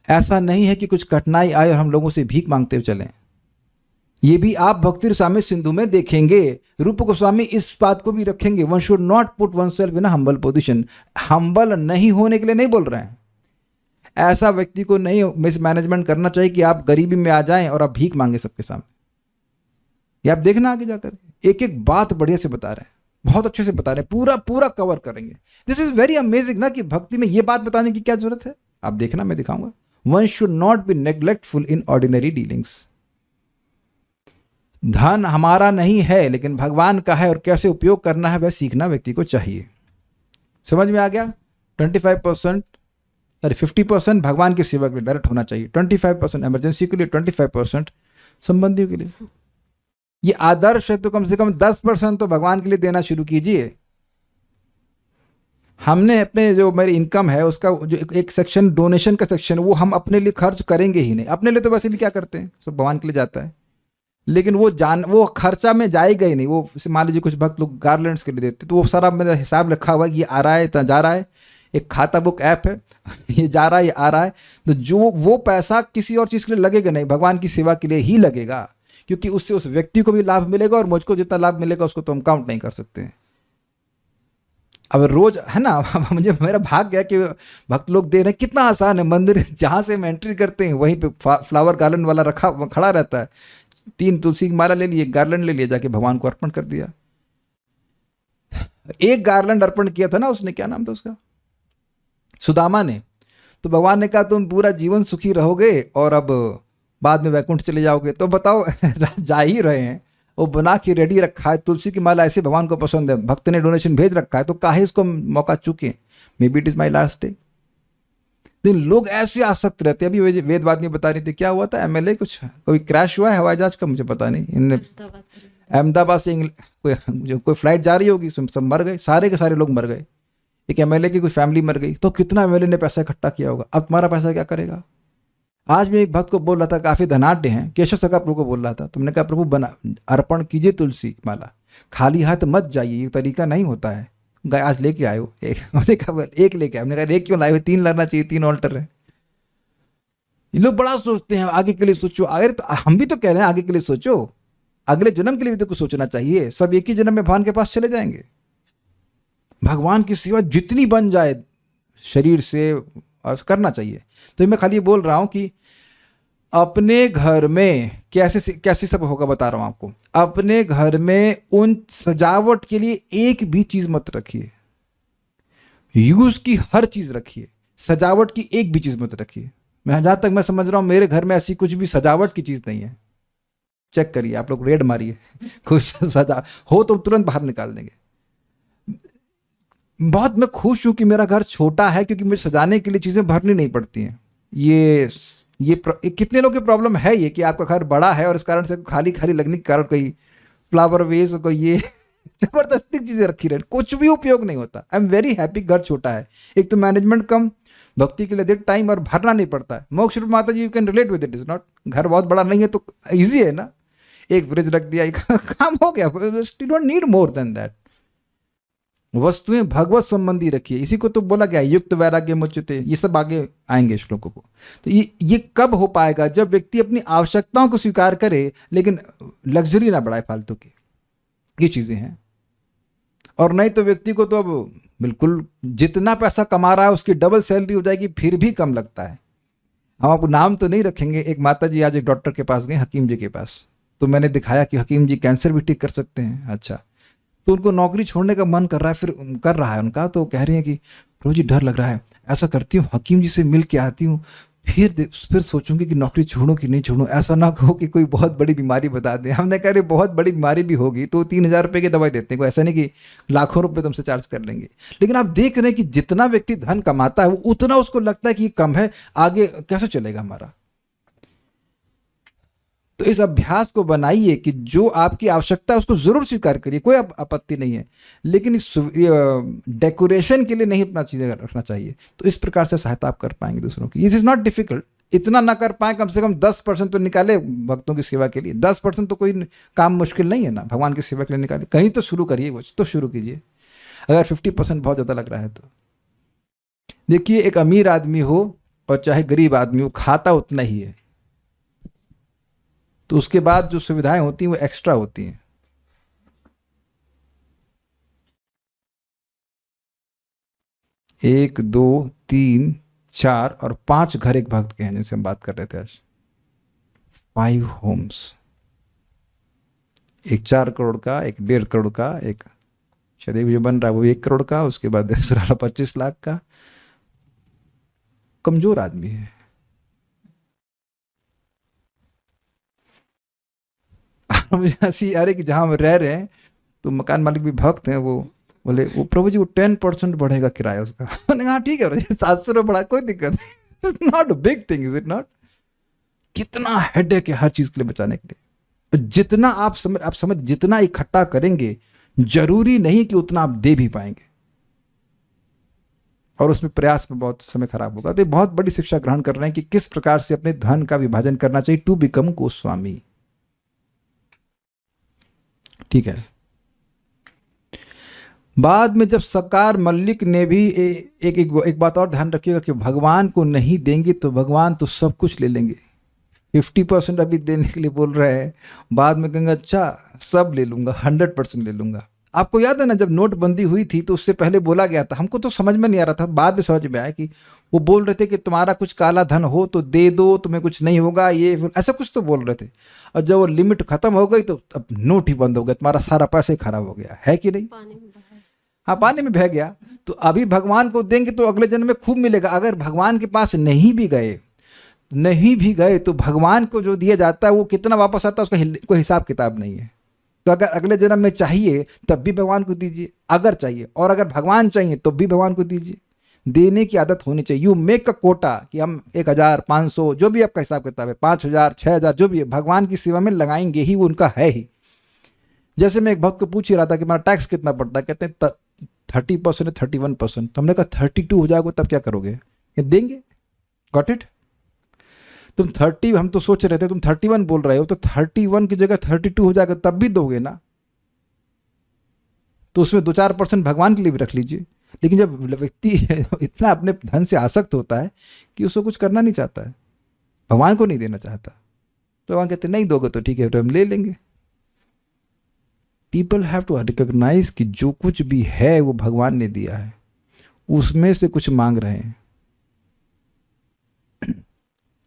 ऐसा नहीं है कि कुछ कठिनाई आए और हम लोगों से भीख मांगते हुए चलें। ये भी आप भक्ति रसामृत सिंधु में देखेंगे। रूप गोस्वामी इस बात को भी रखेंगे, one should not put one self in humble position. Humble नहीं होने के लिए नहीं बोल रहे हैं, ऐसा व्यक्ति को नहीं मिसमैनेजमेंट करना चाहिए कि आप गरीबी में आ जाएं और आप भीख मांगे सबके सामने। ये आप देखना आगे जाकर एक एक बात बढ़िया से बता रहे हैं। बहुत अच्छे से बता रहे हैं, पूरा पूरा कवर करेंगे। दिस इज वेरी अमेजिंग ना, कि भक्ति में ये बात बताने की क्या जरूरत है। आप देखना, मैं दिखाऊंगा। One should not be neglectful in ordinary dealings. धन हमारा नहीं है लेकिन भगवान का है, और कैसे उपयोग करना है वह सीखना व्यक्ति को चाहिए। समझ में आ गया? 25%, अरे 50% भगवान की सेवा के लिए डायरेक्ट होना चाहिए, 25% इमरजेंसी के लिए, 25% संबंधियों के लिए। ये आदर्श है तो कम से कम 10% तो भगवान के लिए देना शुरू कीजिए। हमने अपने जो मेरी इनकम है उसका जो एक सेक्शन डोनेशन का सेक्शन, वो हम अपने लिए खर्च करेंगे ही नहीं। अपने लिए तो वैसे भी क्या करते हैं, सब भगवान के लिए जाता है, लेकिन वो खर्चा में जाएगा ही नहीं। वो मान लीजिए कुछ भक्त लोग गार्लैंड्स के लिए देते, तो वो सारा मेरा हिसाब रखा हुआ है कि ये आ रहा है, इतना जा रहा है, एक खाता बुक ऐप है, ये जा रहा है, ये आ रहा है। तो जो वो पैसा किसी और चीज़ के लिए लगेगा नहीं, भगवान की सेवा के लिए ही लगेगा, क्योंकि उससे उस व्यक्ति को भी लाभ मिलेगा, और मुझको जितना लाभ मिलेगा उसको तो हम काउंट नहीं कर सकते हैं। अब रोज है ना, मुझे मेरा भाग्य है कि भक्त लोग दे रहे हैं। कितना आसान है, मंदिर जहाँ से हम एंट्री करते हैं वहीं पे फ्लावर गार्लैंड वाला रखा खड़ा रहता है, 3 तुलसी की माला ले लिए, गार्लैंड ले लिया, जाके भगवान को अर्पण कर दिया। एक गार्लैंड अर्पण किया था ना उसने, क्या नाम था उसका, सुदामा ने। तो भगवान ने कहा तुम पूरा जीवन सुखी रहोगे और अब बाद में वैकुंठ चले जाओगे। तो बताओ जा ही रहे हैं, वो बना के रेडी रखा है, तुलसी की माला ऐसे भगवान को पसंद है, भक्त ने डोनेशन भेज रखा है, तो काहे इसको मौका चूके। May be it is my last day. लेकिन लोग ऐसे आसक्त रहते हैं। अभी वेदवाद में बता रही थी, क्या हुआ था, एमएलए कुछ कोई क्रैश हुआ है हवाई जहाज का, मुझे पता नहीं। इनने अहमदाबाद से कोई फ्लाइट जा रही होगी, सब मर गए, सारे के सारे लोग मर गए। एक एमएलए की कोई फैमिली मर गई, तो कितना एमएलए ने पैसा इकट्ठा किया होगा। अब तुम्हारा पैसा क्या करेगा। आज मैं एक भक्त को बोल रहा था, काफी धनाढ्य हैं, केशव सखा प्रभु को बोल रहा था, तुमने कहा प्रभु बना अर्पण कीजिए तुलसी माला, खाली हाथ मत जाइए, ये तरीका नहीं होता है। गाय आज लेके आए हो एक, हमने कहा एक लेके आए, हमने कहा एक क्यों लाए हो, 3 लाना चाहिए, 3 ऑल्टर है। ये लोग बड़ा सोचते हैं, आगे के लिए सोचो। अगर तो हम भी तो कह रहे हैं आगे के लिए सोचो, अगले जन्म के लिए भी तो कुछ सोचना चाहिए। सब एक ही जन्म में भगवान के पास चले जाएंगे। भगवान की सेवा जितनी बन जाए शरीर से और करना चाहिए। तो मैं खाली बोल रहा हूं कि अपने घर में कैसे सब होगा बता रहा हूं आपको। अपने घर में उन सजावट के लिए एक भी चीज मत रखिए, यूज की हर चीज रखिए, सजावट की एक भी चीज मत रखिए। मैं जहां तक मैं समझ रहा हूं मेरे घर में ऐसी कुछ भी सजावट की चीज नहीं है। चेक करिए, आप लोग रेड मारिए, कुछ सजा हो तो तुरंत बाहर निकाल देंगे। बहुत मैं खुश हूं कि मेरा घर छोटा है, क्योंकि मुझे सजाने के लिए चीजें भरनी नहीं पड़ती हैं। ये कितने लोगों की प्रॉब्लम है ये, कि आपका घर बड़ा है और इस कारण से खाली खाली लगने के कारण कोई फ्लावर वेस, कोई ये जबरदस्ती चीजें रखी रहे, कुछ भी उपयोग नहीं होता। आई एम वेरी हैप्पी घर छोटा है। एक तो मैनेजमेंट कम, भक्ति के लिए देख टाइम, और भरना नहीं पड़ता है। मोक्ष रूप माता जी you can relate with it, is not, घर बहुत बड़ा नहीं है तो ईजी है ना, एक फ्रिज रख दिया, एक काम हो गया। You don't need more than that. वस्तुएं भगवत संबंधी रखिए। इसी को तो बोला गया युक्त वैराग्य मुच्यते, ये सब आगे आएंगे श्लोकों को। तो ये कब हो पाएगा, जब व्यक्ति अपनी आवश्यकताओं को स्वीकार करे लेकिन लग्जरी ना बढ़ाए फालतू की, ये चीजें हैं। और नहीं तो व्यक्ति को तो अब बिल्कुल जितना पैसा कमा रहा है उसकी डबल सैलरी हो जाएगी, फिर भी कम लगता है। हम आपको नाम तो नहीं रखेंगे। एक माता जी आज एक डॉक्टर के पास गए, हकीम जी के पास, तो मैंने दिखाया कि हकीम जी कैंसर भी ठीक कर सकते हैं। अच्छा, तो उनको नौकरी छोड़ने का मन कर रहा है, फिर कर रहा है उनका, तो कह रही है कि प्रभु जी डर लग रहा है, ऐसा करती हूँ हकीम जी से मिल के आती हूँ, फिर सोचूंगी कि नौकरी छोड़ूं कि नहीं छोड़ूं, ऐसा ना हो कि कोई बहुत बड़ी बीमारी बता दें। हमने कहा बहुत बड़ी बीमारी भी होगी तो 3000 रुपये की दवाई देते हैं, कोई ऐसा नहीं कि लाखों रुपए तुमसे चार्ज कर लेंगे। लेकिन आप देख रहे हैं कि जितना व्यक्ति धन कमाता है वो उतना उसको लगता है कि कम है, आगे कैसे चलेगा हमारा। तो इस अभ्यास को बनाइए कि जो आपकी आवश्यकता है उसको जरूर स्वीकार करिए, कोई आपत्ति नहीं है, लेकिन इस डेकोरेशन के लिए नहीं अपना चीजें रखना चाहिए। तो इस प्रकार से सहायता आप कर पाएंगे दूसरों की। This is not difficult. इतना ना कर पाए, कम से कम 10% तो निकाले भक्तों की सेवा के लिए। 10% तो कोई काम मुश्किल नहीं है ना, भगवान की सेवा के लिए निकाले। कहीं तो शुरू करिए, कुछ तो शुरू कीजिए। अगर 50% बहुत ज्यादा लग रहा है तो देखिए, एक अमीर आदमी हो और चाहे गरीब आदमी हो, खाता उतना ही है, तो उसके बाद जो सुविधाएं होती हैं वो एक्स्ट्रा होती हैं। एक, दो, 3, 4 और 5 घर एक भक्त के हैं जिनसे हम बात कर रहे थे आज। 5 होम्स, एक 4 करोड़ का, एक 1.5 करोड़ का, एक शायद एक जो बन रहा है वो 1 करोड़ का, उसके बाद दूसरा 25 लाख का। कमजोर आदमी है। मुझे हंसी आ रही कि जहां हम रह रहे हैं तो मकान मालिक भी भक्त हैं, वो बोले वो प्रभु जी वो 10% बढ़ेगा किराया उसका। मैंने कहा हाँ ठीक है 700 रुपये बढ़ा, कोई दिक्कत नहीं, not a big thing, is it not? कितना हेडेक है हर चीज के लिए बचाने के लिए। जितना आप समझ जितना इकट्ठा करेंगे जरूरी नहीं कि उतना आप दे भी पाएंगे, और उसमें प्रयास में बहुत समय खराब होगा। तो ये बहुत बड़ी शिक्षा ग्रहण कर रहे हैं कि किस प्रकार से अपने धन का विभाजन करना चाहिए टू बिकम गोस्वामी। ठीक है। बाद में जब सकार मल्लिक ने भी एक बात और ध्यान रखिएगा कि भगवान को नहीं देंगे तो भगवान तो सब कुछ ले लेंगे। 50% अभी देने के लिए बोल रहे हैं, बाद में कहेंगे अच्छा सब ले लूंगा, 100% ले लूंगा। आपको याद है ना जब नोटबंदी हुई थी तो उससे पहले बोला गया था, हमको तो समझ में नहीं आ रहा था, बाद में समझ में आया कि वो बोल रहे थे कि तुम्हारा कुछ काला धन हो तो दे दो, तुम्हें कुछ नहीं होगा, ये ऐसा कुछ तो बोल रहे थे। और जब वो लिमिट खत्म हो गई तो अब नोट ही बंद हो गया, तुम्हारा सारा पैसा ही खराब हो गया है कि नहीं? हाँ पानी में बह गया। तो अभी भगवान को देंगे तो अगले जन्म में खूब मिलेगा। अगर भगवान के पास नहीं भी गए तो भगवान को जो दिया जाता है वो कितना वापस आता है उसका कोई हिसाब किताब नहीं है। तो अगर अगले जन्म में चाहिए तब भी भगवान को दीजिए, अगर चाहिए, और अगर भगवान चाहिए तो भी भगवान को दीजिए। देने की आदत होनी चाहिए। यू मेक अ कोटा कि हम 1000, 500 जो भी आपका हिसाब किताब है, 5000, 6000 जो भी है भगवान की सेवा में लगाएंगे ही, वो उनका है ही। जैसे मैं एक भक्त को पूछ ही रहा था कि मेरा टैक्स कितना पड़ता है, कहते हैं 30% 31%। तो हमने कहा 32 हो जाएगा तब क्या करोगे? देंगे। Got it? तुम 30, हम तो सोच रहे थे तुम 31 बोल रहे हो, तो 31 की जगह 32 हो जाएगा तब भी दोगे ना? तो उसमें 2-4% भगवान के लिए भी रख लीजिए। लेकिन जब व्यक्ति इतना अपने धन से आसक्त होता है कि उसको कुछ करना नहीं चाहता है, भगवान को नहीं देना चाहता, तो भगवान कहते नहीं दोगे तो ठीक है तो हम ले लेंगे। पीपल हैव टू रिकॉग्नाइज कि जो कुछ भी है वो भगवान ने दिया है, उसमें से कुछ मांग रहे हैं।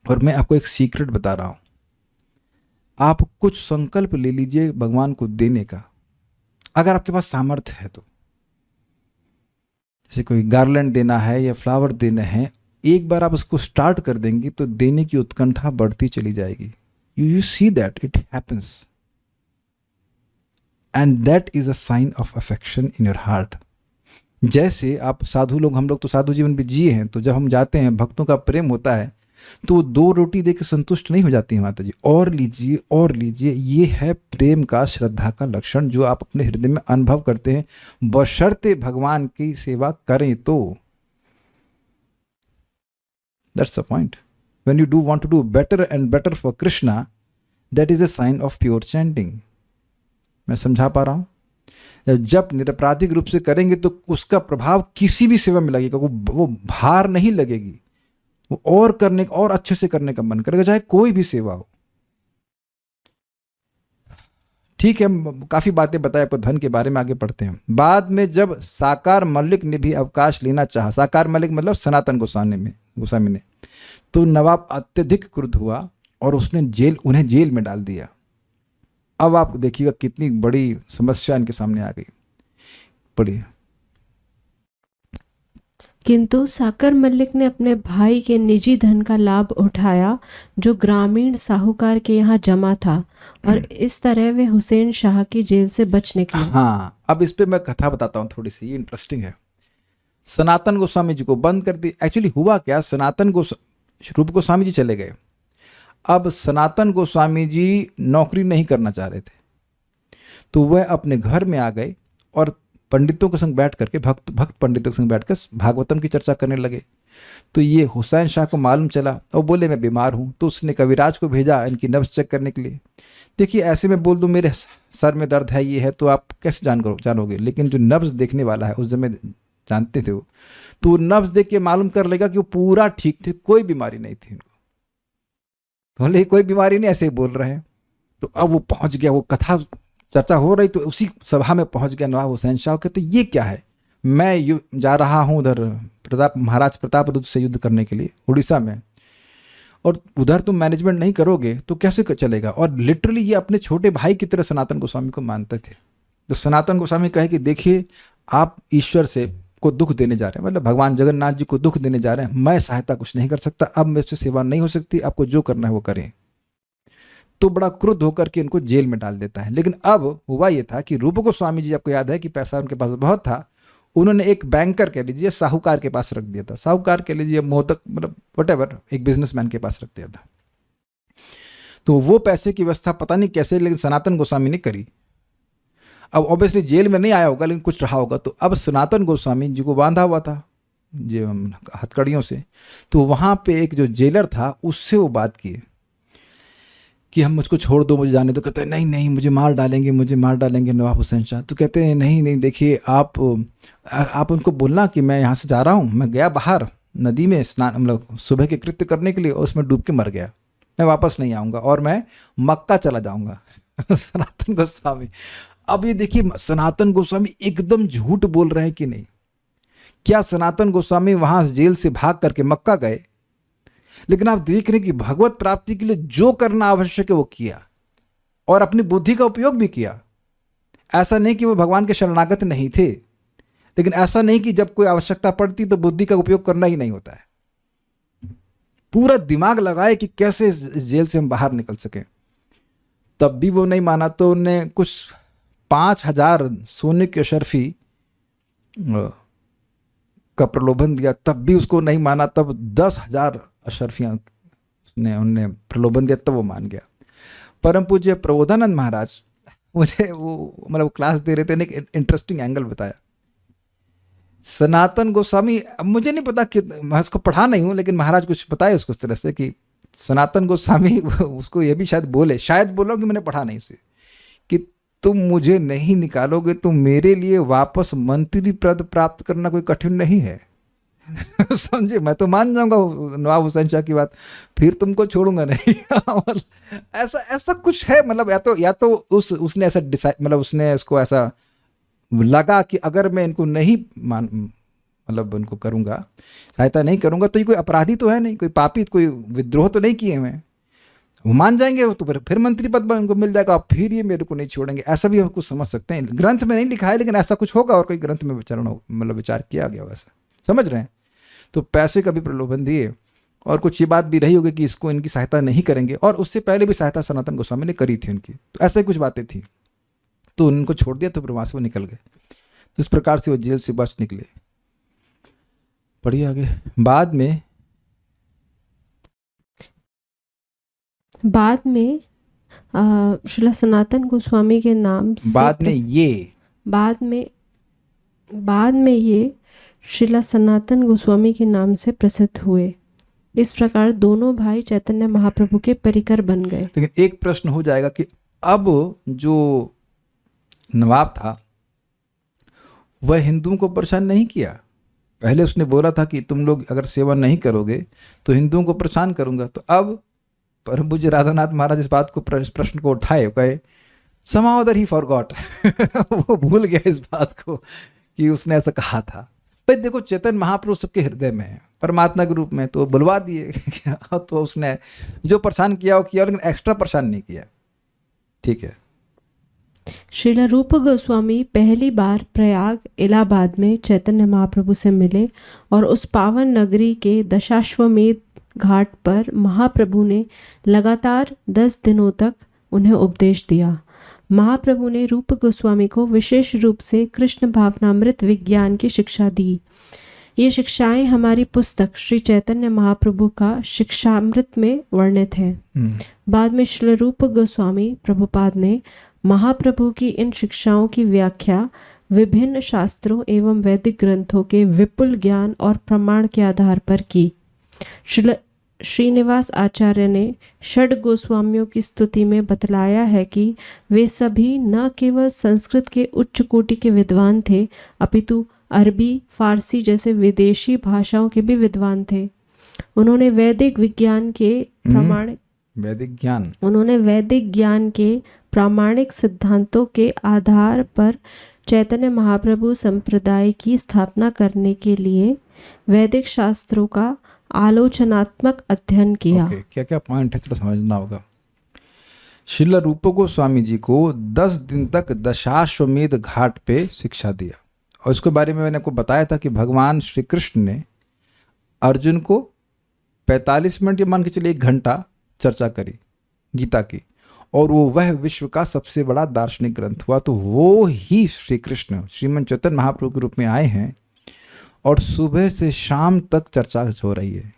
और मैं आपको एक सीक्रेट बता रहा हूं, आप कुछ संकल्प ले लीजिए भगवान को देने का, अगर आपके पास सामर्थ्य है तो। जैसे कोई गार्लैंड देना है या फ्लावर देना है, एक बार आप उसको स्टार्ट कर देंगे तो देने की उत्कंठा बढ़ती चली जाएगी। You see that it happens, and that is a sign of affection in your heart. जैसे आप साधु लोग, हम लोग तो साधु जीवन भी जिए हैं, तो जब हम जाते हैं भक्तों का प्रेम होता है तो 2 रोटी देकर संतुष्ट नहीं हो जाती है माता जी, और लीजिए और लीजिए। ये है प्रेम का, श्रद्धा का लक्षण जो आप अपने हृदय में अनुभव करते हैं, बशर्ते भगवान की सेवा करें तो। That's the point. When you do want to do better and better for Krishna, that is a sign of pure chanting. मैं समझा पा रहा हूं? जब निरपराधिक रूप से करेंगे तो उसका प्रभाव किसी भी सेवा में लगेगा, वो भार नहीं लगेगी, वो और करने और अच्छे से करने का मन करेगा, चाहे कोई भी सेवा हो। ठीक है, काफी बातें बताए आपको धन के बारे में, आगे पढ़ते हैं। बाद में जब साकार मल्लिक ने भी अवकाश लेना चाहा, साकार मल्लिक मतलब सनातन गोस्वामी ने, तो नवाब अत्यधिक क्रुद्ध हुआ और उसने उन्हें जेल में डाल दिया। अब आप देखिएगा कितनी बड़ी समस्या इनके सामने आ गई। पढ़िए। किंतु साकर मल्लिक ने अपने भाई के निजी धन का लाभ उठाया जो ग्रामीण साहूकार के यहाँ जमा था, और इस तरह वे हुसैन शाह की जेल से बच निकले। हाँ, अब इस पे मैं कथा बताता हूँ थोड़ी सी, ये इंटरेस्टिंग है। सनातन गोस्वामी जी को बंद कर दी। एक्चुअली हुआ क्या, रूप गोस्वामी जी चले गए। अब सनातन गोस्वामी जी नौकरी नहीं करना चाह रहे थे, तो वह अपने घर में आ गए और पंडितों के संग बैठ करके, भक्त पंडितों के संग बैठकर भागवतम की चर्चा करने लगे। तो ये हुसैन शाह को मालूम चला और बोले मैं बीमार हूँ, तो उसने कविराज को भेजा इनकी नब्ज चेक करने के लिए। देखिए ऐसे में बोल दूँ मेरे सर में दर्द है, ये है, तो आप कैसे जानोगे? लेकिन जो नब्ज देखने वाला है, उस समय जानते थे वो, तो नब्ज देख के मालूम कर लेगा कि वो पूरा ठीक थे, कोई बीमारी नहीं थी इनको। बोले कोई बीमारी नहीं, ऐसे ही बोल रहे हैं। तो अब वो पहुंच गया, वो कथा चर्चा हो रही तो उसी सभा में पहुंच गया नवाब हुसैन शाह। कहते ये क्या है, मैं जा रहा हूं उधर महाराज प्रतापरुद्र से युद्ध करने के लिए उड़ीसा में, और उधर तुम मैनेजमेंट नहीं करोगे तो कैसे चलेगा? और लिटरली ये अपने छोटे भाई की तरह सनातन गोस्वामी को मानते थे। तो सनातन गोस्वामी कहे कि देखिए आप ईश्वर से को दुख देने जा रहे हैं, मतलब भगवान जगन्नाथ जी को दुख देने जा रहे हैं, मैं सहायता कुछ नहीं कर सकता, अब मेरे से सेवा नहीं हो सकती, आपको जो करना है वो करें। तो बड़ा क्रुद्ध होकर के इनको जेल में डाल देता है। लेकिन अब हुआ ये था कि रूप गोस्वामी जी, आपको याद है कि पैसा उनके पास बहुत था, उन्होंने एक बैंकर कह लीजिए, साहूकार के पास रख दिया था, साहूकार कह लीजिए, मोहतक, मतलब वटेवर, एक बिजनेसमैन के पास रख दिया था। तो वो पैसे की व्यवस्था पता नहीं कैसे, लेकिन सनातन गोस्वामी ने करी। अब ऑब्वियसली जेल में नहीं आया होगा, लेकिन कुछ रहा होगा। तो अब सनातन गोस्वामी जी को बांधा हुआ था जो हथकड़ियों से, तो वहाँ पे एक जो जेलर था उससे वो बात किए कि हम मुझको छोड़ दो, मुझे जाने दो। कहते हैं नहीं नहीं, मुझे मार डालेंगे, मुझे मार डालेंगे नवाब हुसैन शाह। तो कहते हैं नहीं नहीं, देखिए आप उनको बोलना कि मैं यहाँ से जा रहा हूँ, मैं गया बाहर नदी में स्नान, मतलब सुबह के कृत्य करने के लिए, और उसमें डूब के मर गया, मैं वापस नहीं आऊँगा और मैं मक्का चला जाऊँगा। सनातन गोस्वामी, अब ये देखिए सनातन गोस्वामी एकदम झूठ बोल रहे हैं कि नहीं। क्या सनातन गोस्वामी वहाँ जेल से भाग करके मक्का गए? लेकिन आप देख रहे हैं कि भगवत प्राप्ति के लिए जो करना आवश्यक है वो किया, और अपनी बुद्धि का उपयोग भी किया। ऐसा नहीं कि वो भगवान के शरणागत नहीं थे, लेकिन ऐसा नहीं कि जब कोई आवश्यकता पड़ती तो बुद्धि का उपयोग करना ही नहीं होता है। पूरा दिमाग लगाए कि कैसे जेल से हम बाहर निकल सकें। तब भी वो नहीं माना, तो उन्होंने कुछ 5,000 सोने की अशर्फी का प्रलोभन दिया, तब भी उसको नहीं माना। तब 10,000 अशर्फियाँ उनने प्रलोभन दिया, तब वो मान गया। परम पूज्य प्रबोधानंद महाराज मुझे वो मतलब क्लास दे रहे थे, एक इंटरेस्टिंग एंगल बताया। सनातन गोस्वामी, मुझे नहीं पता कि मैं उसको पढ़ा नहीं हूँ, लेकिन महाराज कुछ बताए उसको इस तरह से कि सनातन गोस्वामी उसको ये भी शायद बोलो कि मैंने पढ़ा नहीं उसे, कि तुम मुझे नहीं निकालोगे तो मेरे लिए वापस मंत्री पद प्राप्त करना कोई कठिन नहीं है। समझे, मैं तो मान जाऊंगा नवाब हुसैन शाह की बात, फिर तुमको छोड़ूंगा नहीं। ऐसा कुछ है, मतलब या तो उसने ऐसा डिसाइड, मतलब उसने उसको ऐसा लगा कि अगर मैं इनको नहीं मतलब उनको करूंगा, सहायता नहीं करूंगा, तो ये कोई अपराधी तो है नहीं, कोई पापी, कोई विद्रोह तो नहीं किए मैं, वो मान जाएंगे, वो तो फिर मंत्री पद उनको मिल जाएगा, फिर ये मेरे को नहीं छोड़ेंगे। ऐसा भी हम कुछ समझ सकते हैं। ग्रंथ में नहीं लिखा है, लेकिन ऐसा कुछ होगा, और कोई ग्रंथ में मतलब विचार किया गया वैसा, समझ रहे हैं। तो पैसे का भी प्रलोभन दिए, और कुछ ये बात भी रही होगी कि इसको इनकी सहायता नहीं करेंगे, और उससे पहले भी सहायता सनातन गोस्वामी ने करी थी उनकी, तो ऐसे कुछ बातें थी। तो उनको छोड़ दिया, तो फिर वहाँ से वो निकल गए। तो इस प्रकार से वो जेल से बच निकले। पढ़िए आगे। बाद में श्रील सनातन गोस्वामी के नाम से बाद में ये श्रील सनातन गोस्वामी के नाम से प्रसिद्ध हुए। इस प्रकार दोनों भाई चैतन्य महाप्रभु के परिकर बन गए। लेकिन एक प्रश्न हो जाएगा कि अब जो नवाब था वह हिंदुओं को परेशान नहीं किया। पहले उसने बोला था कि तुम लोग अगर सेवा नहीं करोगे तो हिंदुओं को परेशान करूंगा। तो अब परम पूज्य राधानाथ महाराज इस बात को, प्रश्न को उठाए, कहे somehow that he forgot। वो भूल गया इस बात को कि उसने ऐसा कहा था। भाई देखो, चैतन्य महाप्रभु सबके हृदय में है, परमात्मा के रूप में, तो बुलवा दिए। तो उसने जो परेशान किया वो किया, लेकिन एक्स्ट्रा परेशान नहीं किया। ठीक है। श्रील रूप गोस्वामी पहली बार प्रयाग इलाहाबाद में चैतन्य महाप्रभु से मिले, और उस पावन नगरी के दशाश्वमेध घाट पर महाप्रभु ने लगातार 10 दिनों तक उन्हें उपदेश दिया। महाप्रभु ने रूप गोस्वामी को विशेष रूप से कृष्ण भावनामृत विज्ञान की शिक्षा दी। ये शिक्षाएं हमारी पुस्तक श्री चैतन्य महाप्रभु का शिक्षामृत में वर्णित हैं। बाद में श्री रूप गोस्वामी प्रभुपाद ने महाप्रभु की इन शिक्षाओं की व्याख्या विभिन्न शास्त्रों एवं वैदिक ग्रंथों के विपुल ज्ञान और प्रमाण के आधार पर की। श्रीनिवास आचार्य ने षड गोस्वामियों की स्तुति में बतलाया है कि वे सभी न केवल संस्कृत के उच्च कोटि के विद्वान थे, अपितु अरबी, फारसी जैसे विदेशी भाषाओं के भी विद्वान थे। उन्होंने वैदिक ज्ञान के प्रामाणिक सिद्धांतों के आधार पर चैतन्य महाप्रभु संप्रदाय की स्थापना करने के लिए वैदिक शास्त्रों का आलोचनात्मक अध्ययन किया। क्या क्या पॉइंट है, थोड़ा समझना होगा। श्रील रूप गोस्वामी जी को 10 दिन तक दशाश्वमेध घाट पे शिक्षा दिया। और इसके बारे में मैंने आपको बताया था कि भगवान श्री कृष्ण ने अर्जुन को 45 मिनट या मान के चलिए 1 घंटा चर्चा करी गीता की, और वह विश्व का सबसे बड़ा दार्शनिक ग्रंथ हुआ। तो वो ही श्री कृष्ण श्रीमन चैतन्य महाप्रभु के रूप में आए हैं और सुबह से शाम तक चर्चा हो रही है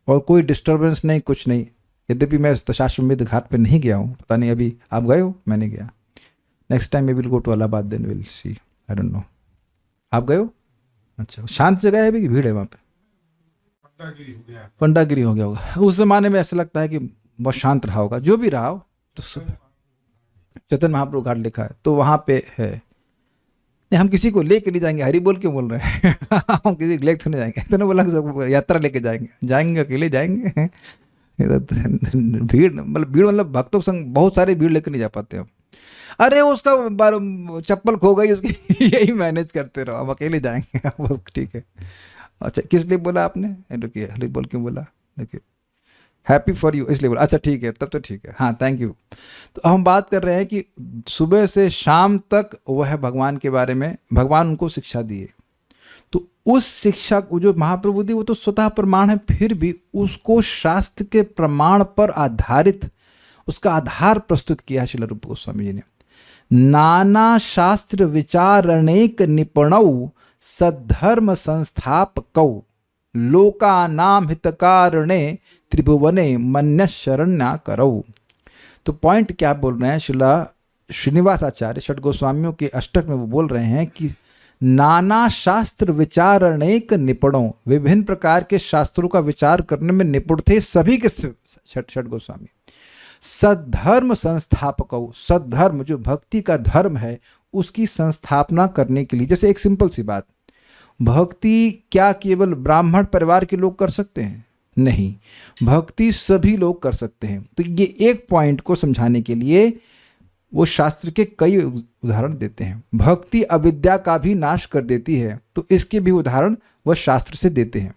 और कोई डिस्टरबेंस नहीं, कुछ नहीं। यद्यपि मैं दशाश्वमेध घाट पे नहीं गया हूँ, पता नहीं अभी आप गए हो, मैंने गया। Next time we will go to Allahabad, then will see, I don't know. आप गए हो? अच्छा, शांत जगह है भी, भीड़ है वहाँ पे? पंडागिरी हो गया होगा। उस जमाने में ऐसा लगता है कि बहुत शांत रहा होगा, जो भी रहा हो। तो चैतन्य महाप्रभु घाट लिखा है, तो वहाँ पे है। नहीं, हम किसी को लेके नहीं जाएंगे, हरी बोल क्यों बोल रहे हैं? हम किसी को लेके तो नहीं जाएंगे, तो बोला यात्रा लेके जाएंगे अकेले जाएंगे? भीड़ मतलब भक्तों संग बहुत सारे भीड़ लेकर नहीं जा पाते हम। अरे उसका चप्पल खो गई उसकी यही मैनेज करते रहो, हम अकेले जाएंगे बस, ठीक है। अच्छा, किस लिए बोला आपने? रुकिए, हरी बोल क्यों बोला? देखिए, हैप्पी फॉर यू इसलिए बोला। अच्छा ठीक है, तब तो ठीक है, हाँ, थैंक यू। तो हम बात कर रहे हैं कि सुबह से शाम तक वह भगवान के बारे में, भगवान उनको शिक्षा दिए। तो उस शिक्षा को जो महाप्रभु दी वो तो स्वतः प्रमाण है, फिर भी उसको शास्त्र के प्रमाण पर आधारित, उसका आधार प्रस्तुत किया है श्रील रूप गोस्वामी जी ने। नाना शास्त्र विचारणेक निपुणौ सद्धर्म संस्थापकौ लोकानाम हितकारणे त्रिभुवने मन्य शरण्या करौ। तो पॉइंट क्या बोल रहे हैं श्रीला श्रीनिवास आचार्य षट गोस्वामियों के अष्टक में? वो बोल रहे हैं कि नाना शास्त्र विचारणेक निपुणों, विभिन्न प्रकार के शास्त्रों का विचार करने में निपुण थे सभी के षट गोस्वामी। सद्धर्म संस्थापक, सद्धर्म जो भक्ति का धर्म है उसकी संस्थापना करने के लिए। जैसे एक सिंपल सी बात, भक्ति क्या केवल ब्राह्मण परिवार के लोग कर सकते हैं? नहीं, भक्ति सभी लोग कर सकते हैं। तो ये एक पॉइंट को समझाने के लिए वो शास्त्र के कई उदाहरण देते हैं। भक्ति अविद्या का भी नाश कर देती है, तो इसके भी उदाहरण वह शास्त्र से देते हैं।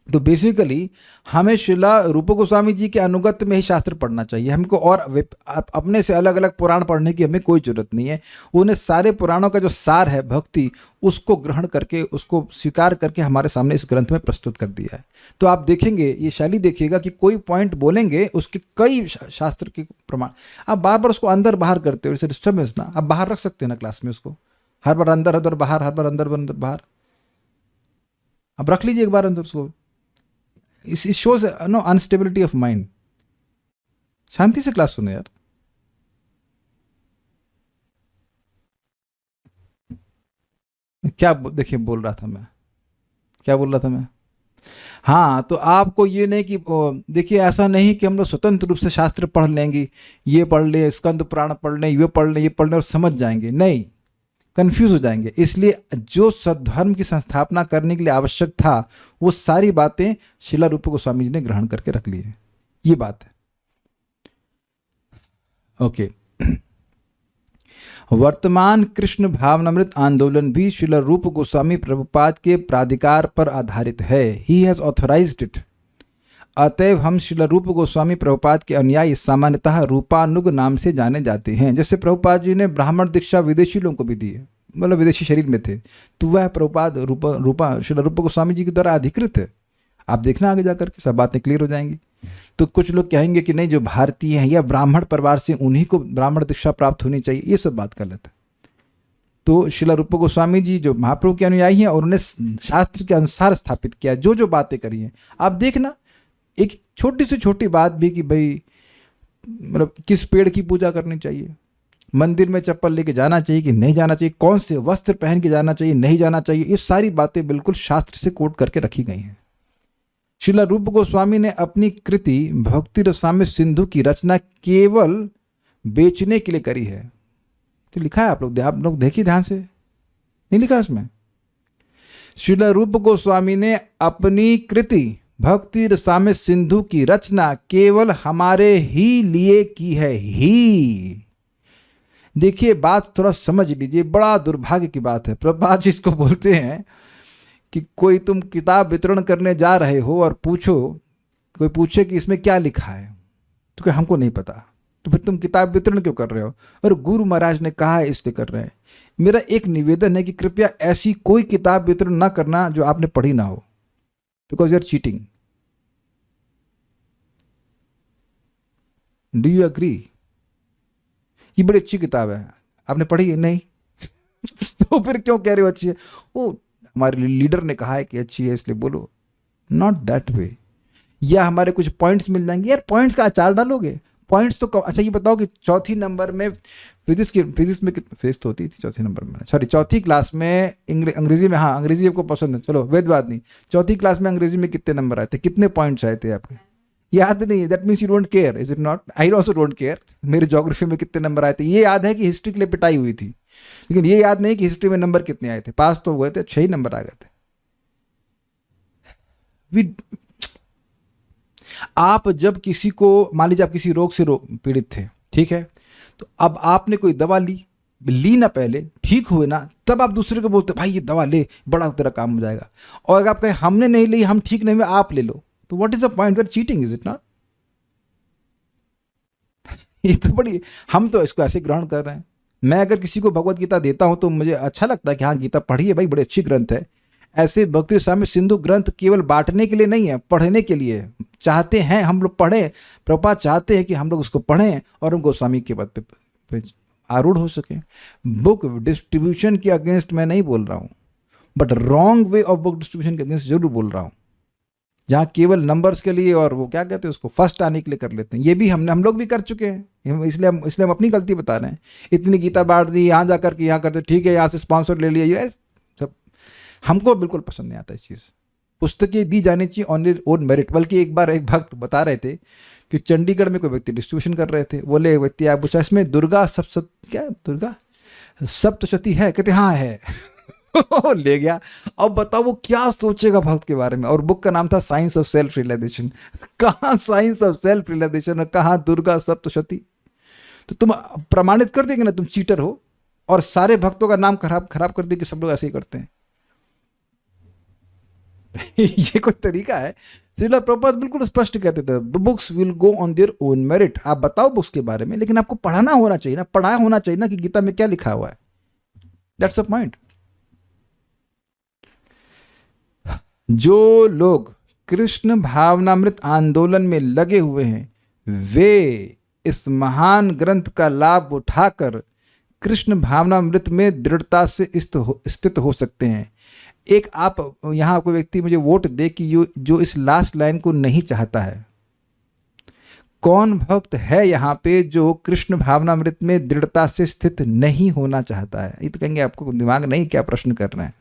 तो बेसिकली हमें श्रीला रूप गोस्वामी जी के अनुगत्य में ही शास्त्र पढ़ना चाहिए। हमको और अपने से अलग अलग पुराण पढ़ने की हमें कोई जरूरत नहीं है। उन्हें सारे पुराणों का जो सार है भक्ति, उसको ग्रहण करके, उसको स्वीकार करके हमारे सामने इस ग्रंथ में प्रस्तुत कर दिया है। तो आप देखेंगे, ये शैली देखिएगा कि कोई पॉइंट बोलेंगे उसके कई शास्त्र के प्रमाण। आप बार बार उसको अंदर बाहर करते हो, इसे डिस्टर्बेंस ना, आप बाहर रख सकते हैं ना क्लास में उसको, हर बार अंदर हर बार बाहर, हर बार अंदर बाहर, आप रख लीजिए एक बार अंदर उसको। It shows no unstability of mind. शांति से क्लास सुनो यार। क्या देखिए बोल रहा था मैं, क्या बोल रहा था मैं? हाँ, तो आपको ये नहीं कि देखिए, ऐसा नहीं कि हम लोग स्वतंत्र रूप से शास्त्र पढ़ लेंगे, ये पढ़ ले, स्कंद पुराण पढ़ लें, ये पढ़ लें, ये पढ़ लें और समझ जाएंगे। नहीं, कंफ्यूज हो जाएंगे। इसलिए जो सद्धर्म की संस्थापना करने के लिए आवश्यक था वो सारी बातें श्रीला रूप गोस्वामी जी ने ग्रहण करके रख ली है। ये बात है। ओके। वर्तमान कृष्ण भावनामृत आंदोलन भी श्रीला रूप गोस्वामी प्रभुपाद के प्राधिकार पर आधारित है। He has authorised it. अतएव हम श्रीला रूप गोस्वामी प्रभुपाद के अनुयायी सामान्यतः रूपानुग नाम से जाने जाते हैं। जैसे प्रभुपाद जी ने ब्राह्मण दीक्षा विदेशी लोगों को भी दी है, मतलब विदेशी शरीर में थे, तो वह प्रभुपाद रूपा श्रीला रूप गोस्वामी जी के द्वारा अधिकृत है। आप देखना आगे जाकर के सब बातें क्लियर हो जाएंगी। तो कुछ लोग कहेंगे कि नहीं, जो भारतीय हैं या ब्राह्मण परिवार से उन्हीं को ब्राह्मण दीक्षा प्राप्त होनी चाहिए, ये सब बात गलत है। तो श्रीला रूप गोस्वामी जी जो महाप्रभु के अनुयायी हैं और उन्हें शास्त्र के अनुसार स्थापित किया, जो जो बातें करी हैं आप देखना। एक छोटी से छोटी बात भी कि भाई मतलब किस पेड़ की पूजा करनी चाहिए, मंदिर में चप्पल लेके जाना चाहिए कि नहीं जाना चाहिए, कौन से वस्त्र पहन के जाना चाहिए, नहीं जाना चाहिए, ये सारी बातें बिल्कुल शास्त्र से कोट करके रखी गई हैं। श्रीला रूप गोस्वामी ने अपनी कृति भक्ति रसामृत सिंधु की रचना केवल बेचने के लिए करी है। तो लिखा है, आप लोग देखिए ध्यान से, नहीं लिखा इसमें? श्रीला रूप गोस्वामी ने अपनी कृति भक्ति रसामृत सिंधु की रचना केवल हमारे ही लिए की है। ही देखिए, बात थोड़ा समझ लीजिए, बड़ा दुर्भाग्य की बात है। प्रभुपाद जी इसको बोलते हैं कि कोई तुम किताब वितरण करने जा रहे हो और पूछो, कोई पूछे कि इसमें क्या लिखा है, तो क्या हमको नहीं पता, तो फिर तुम किताब वितरण क्यों कर रहे हो? और गुरु महाराज ने कहा है इसलिए कर रहे हैं। मेरा एक निवेदन है कि कृपया ऐसी कोई किताब वितरण ना करना जो आपने पढ़ी ना हो, because you are cheating. Do you agree? ये बड़ी अच्छी किताब है, आपने पढ़ी है? नहीं। तो फिर क्यों कह रहे हो अच्छी है? वो हमारे लीडर ने कहा है कि अच्छी है इसलिए बोलो। Not that way. या हमारे कुछ पॉइंट्स मिल जाएंगे, यार पॉइंट्स का अचार डालोगे? पॉइंट्स तो अच्छा ये बताओ कि चौथी नंबर में फिजिक्स में फिजिक्स तो होती थी चौथी नंबर में, सॉरी चौथी क्लास में अंग्रेजी में, हाँ अंग्रेजी आपको पसंद है, चलो वेद बात नहीं, चौथी क्लास में अंग्रेजी में कितने नंबर आए थे, कितने पॉइंट्स आए थे आपके? याद नहीं? That means you don't care, is it not? I also don't care मेरे ज्योग्राफी में कितने नंबर आए थे। ये याद है कि हिस्ट्री के लिए पिटाई हुई थी, लेकिन ये याद नहीं कि हिस्ट्री में नंबर कितने आए थे। पास तो हुए थे, 6 ही नंबर आ गए थे। आप जब किसी को, मान लीजिए आप किसी रोग से पीड़ित थे, ठीक है, तो अब आपने कोई दवा ली ना, पहले ठीक हुए ना, तब आप दूसरे को बोलते भाई ये दवा ले, बड़ा तेरा काम हो जाएगा। और अगर आप कहें हमने नहीं ली, हम ठीक नहीं हुए, आप ले लो, तो what is the point? Where cheating, is it not? ये तो बड़ी, हम तो इसको ऐसे ग्रहण कर रहे हैं। मैं अगर किसी को भगवत गीता देता हूं तो मुझे अच्छा लगता है कि हाँ गीता पढ़िए भाई, बड़ी अच्छी ग्रंथ है। ऐसे भक्ति स्वामी सिंधु ग्रंथ केवल बांटने के लिए नहीं है, पढ़ने के लिए चाहते हैं हम लोग पढ़ें। प्रभुपाद चाहते हैं कि हम लोग उसको पढ़ें और हम गोस्वामी के पद पे आरूढ़ हो सके। बुक डिस्ट्रीब्यूशन के अगेंस्ट मैं नहीं बोल रहा हूँ, but wrong way of book distribution के अगेंस्ट जरूर बोल रहा हूँ, जहाँ केवल नंबर्स के लिए और वो क्या कहते हैं उसको, फर्स्ट आने के लिए कर लेते हैं। ये भी हम लोग भी कर चुके हैं, इसलिए हम अपनी गलती बता रहे हैं। इतनी गीता बांट दी, यहाँ जाकर के यहाँ करते, ठीक है यहाँ से स्पॉन्सर ले लिया, ये सब हमको बिल्कुल पसंद नहीं आता। इस चीज़ पुस्तकें दी जानी चाहिए ऑन देयर ओन मेरिट। बल्कि एक बार एक भक्त बता रहे थे कि चंडीगढ़ में कोई व्यक्ति डिस्ट्रीब्यूशन कर रहे थे, बोले व्यक्ति आप पूछा इसमें दुर्गा दुर्गा सप्तशती है? कहते हाँ है। ले गया। अब बताओ वो क्या सोचेगा भक्त के बारे में? और बुक का नाम था साइंस ऑफ सेल्फ रियलाइजेशन। कहाँ साइंस ऑफ सेल्फ रियलाइजेशन और कहाँ दुर्गा सप्तशती? तो तुम प्रमाणित कर देंगे ना तुम चीटर हो, और सारे भक्तों का नाम खराब कर देंगे, सब लोग ऐसे ही करते हैं। ये कोई तरीका है? श्रील प्रभुपाद बिल्कुल स्पष्ट कहते थे, books will go on their own merit. आप बताओ बुक्स के बारे में, लेकिन आपको पढ़ाना होना चाहिए ना, पढ़ाया होना चाहिए ना कि गीता में क्या लिखा हुआ है। That's a point. जो लोग कृष्ण भावनामृत आंदोलन में लगे हुए हैं, वे इस महान ग्रंथ का लाभ उठाकर कृष्ण भावनामृत में दृढ़ता से स्थित हो सकते हैं। एक आप यहाँ कोई व्यक्ति मुझे वोट दे कि जो इस लास्ट लाइन को नहीं चाहता है, कौन भक्त है यहाँ पे जो कृष्ण भावनामृत में दृढ़ता से स्थित नहीं होना चाहता है? ये तो कहेंगे आपको दिमाग नहीं, क्या प्रश्न कर रहे हैं।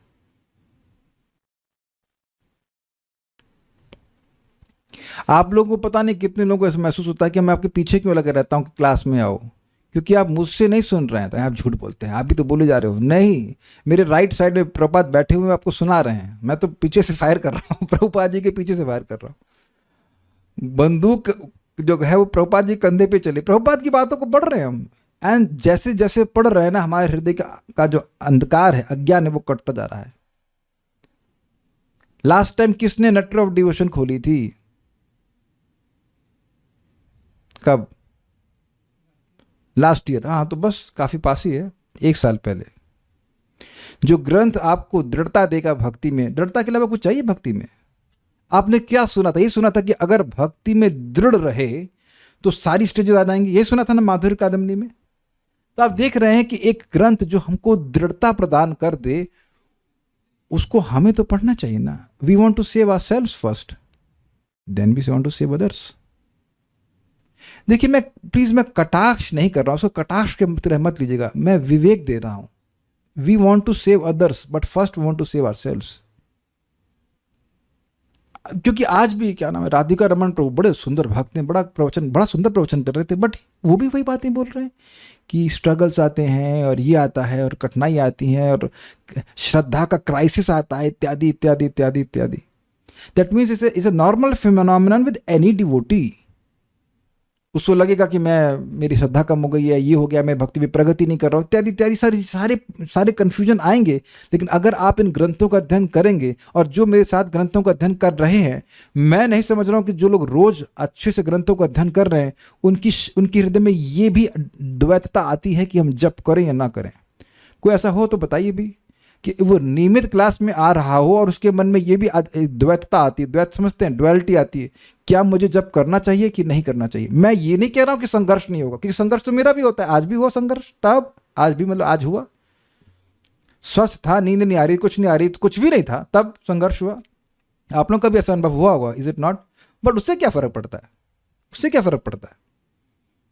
आप लोगों को पता नहीं कितने लोगों को ऐसा महसूस होता है कि मैं आपके पीछे क्यों लगा रहता हूँ कि क्लास में आओ, क्योंकि आप मुझसे नहीं सुन रहे हैं। तो आप झूठ बोलते हैं, आप भी तो बोले जा रहे हो। नहीं, मेरे राइट साइड में प्रभुपाद बैठे हुए आपको सुना रहे हैं, मैं तो पीछे से फायर कर रहा हूँ, प्रभुपाद जी के पीछे से फायर कर रहा हूँ। बंदूक जो है वो प्रभुपाद जी कंधे पे चले, प्रभुपाद की बातों को पढ़ रहे हैं हम। एंड जैसे जैसे पढ़ रहे हैं ना, हमारे हृदय का जो अंधकार है, अज्ञान है, वो कटता जा रहा है। लास्ट टाइम किसने नेटर ऑफ डिवोशन खोली थी? कब? Last year. हाँ तो बस काफी पास ही है, 1 साल पहले। जो ग्रंथ आपको दृढ़ता देगा भक्ति में, दृढ़ता के अलावा कुछ चाहिए भक्ति में? आपने क्या सुना था? ये सुना था कि अगर भक्ति में दृढ़ रहे तो सारी स्टेजेस आ जाएंगी, ये सुना था ना माधुर्य कादम्बनी में। तो आप देख रहे हैं कि एक ग्रंथ जो हमको दृढ़ता प्रदान कर दे, उसको हमें तो पढ़ना चाहिए ना। We want to save ourselves first, then we want to save others. देखिए मैं प्लीज, मैं कटाक्ष नहीं कर रहा हूं, उसको कटाक्ष के तरह मत लीजिएगा, मैं विवेक दे रहा हूं। We want to save others but first we want to save ourselves. क्योंकि आज भी क्या नाम है, राधिका रमन प्रभु बड़े सुंदर भक्त हैं, बड़ा सुंदर प्रवचन कर रहे थे, बट वो भी वही बातें बोल रहे हैं कि स्ट्रगल्स आते हैं और ये आता है और कठिनाई आती है और श्रद्धा का क्राइसिस आता है, इत्यादि इत्यादि इत्यादि इत्यादि। That means it's a normal phenomenon with any devotee. उसको लगेगा कि मेरी श्रद्धा कम हो गई है, ये हो गया, मैं भक्ति में प्रगति नहीं कर रहा हूँ, इत्यादि इत्यादि सारे कन्फ्यूजन आएंगे। लेकिन अगर आप इन ग्रंथों का अध्ययन करेंगे, और जो मेरे साथ ग्रंथों का अध्ययन कर रहे हैं, मैं नहीं समझ रहा हूँ कि जो लोग रोज अच्छे से ग्रंथों का अध्ययन कर रहे हैं उनकी हृदय में ये भी द्वैतता आती है कि हम जप करें या ना करें। कोई ऐसा हो तो बताइए भी, कि वो नियमित क्लास में आ रहा हो और उसके मन में ये भी द्वैतता आती है, द्वैत समझते हैं, ड्युअलिटी आती है, क्या मुझे जब करना चाहिए कि नहीं करना चाहिए। मैं ये नहीं कह रहा हूं कि संघर्ष नहीं होगा, क्योंकि संघर्ष तो मेरा भी होता है, आज भी हुआ संघर्ष, तब आज भी, मतलब आज हुआ, स्वस्थ था, नींद नहीं आ रही, कुछ नहीं आ रही, तो कुछ भी नहीं था, तब संघर्ष हुआ। आप लोग का भी ऐसा अनुभव हुआ होगा, इज इट नॉट? बट उससे क्या फर्क पड़ता है, उससे क्या फर्क पड़ता है?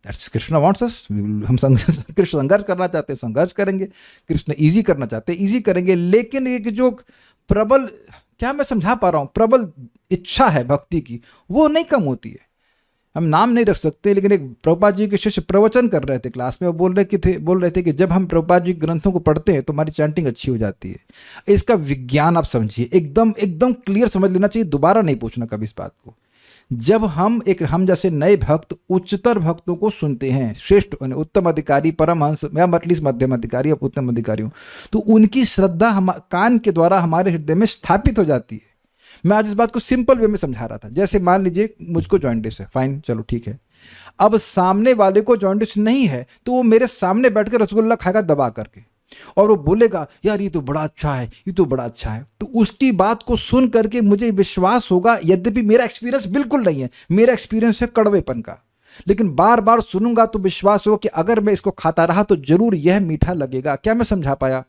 दैट्स कृष्णा वांट्स अस, हम कृष्ण संघर्ष करना चाहते हैं, संघर्ष करेंगे, कृष्ण इजी करना चाहते हैं, इजी करेंगे। लेकिन एक जो प्रबल, क्या मैं समझा पा रहा हूं, प्रबल इच्छा है भक्ति की, वो नहीं कम होती है। हम नाम नहीं रख सकते, लेकिन एक प्रभुपाद जी के शिष्य प्रवचन कर रहे थे क्लास में, वो बोल रहे थे कि जब हम प्रभुपाद जी ग्रंथों को पढ़ते हैं तो हमारी चैंटिंग अच्छी हो जाती है। इसका विज्ञान आप समझिए, एकदम क्लियर समझ लेना चाहिए, दोबारा नहीं पूछना कभी इस बात को। जब हम जैसे नए भक्त उच्चतर भक्तों को सुनते हैं, श्रेष्ठ उत्तम अधिकारी, परमहंस या एटलीस्ट मध्यम अधिकारी या उत्तम अधिकारियों, तो उनकी श्रद्धा हम कान के द्वारा हमारे हृदय में स्थापित हो जाती है। मैं आज इस बात को सिंपल वे में समझा रहा था। जैसे मान लीजिए मुझको जॉइंटिस है, फाइन, चलो ठीक है। अब सामने वाले को जॉइंटिस नहीं है, तो वो मेरे सामने बैठकर रसगुल्ला खाएगा दबा करके, और वो बोलेगा यार ये तो बड़ा अच्छा है, ये तो बड़ा अच्छा है। तो उसकी बात को सुन करके मुझे विश्वास होगा, यद्यपि मेरा एक्सपीरियंस बिल्कुल नहीं है, मेरा एक्सपीरियंस है कड़वेपन का, लेकिन बार बार सुनूंगा तो विश्वास होगा कि अगर मैं इसको खाता रहा तो जरूर यह मीठा लगेगा। क्या मैं समझा पाया?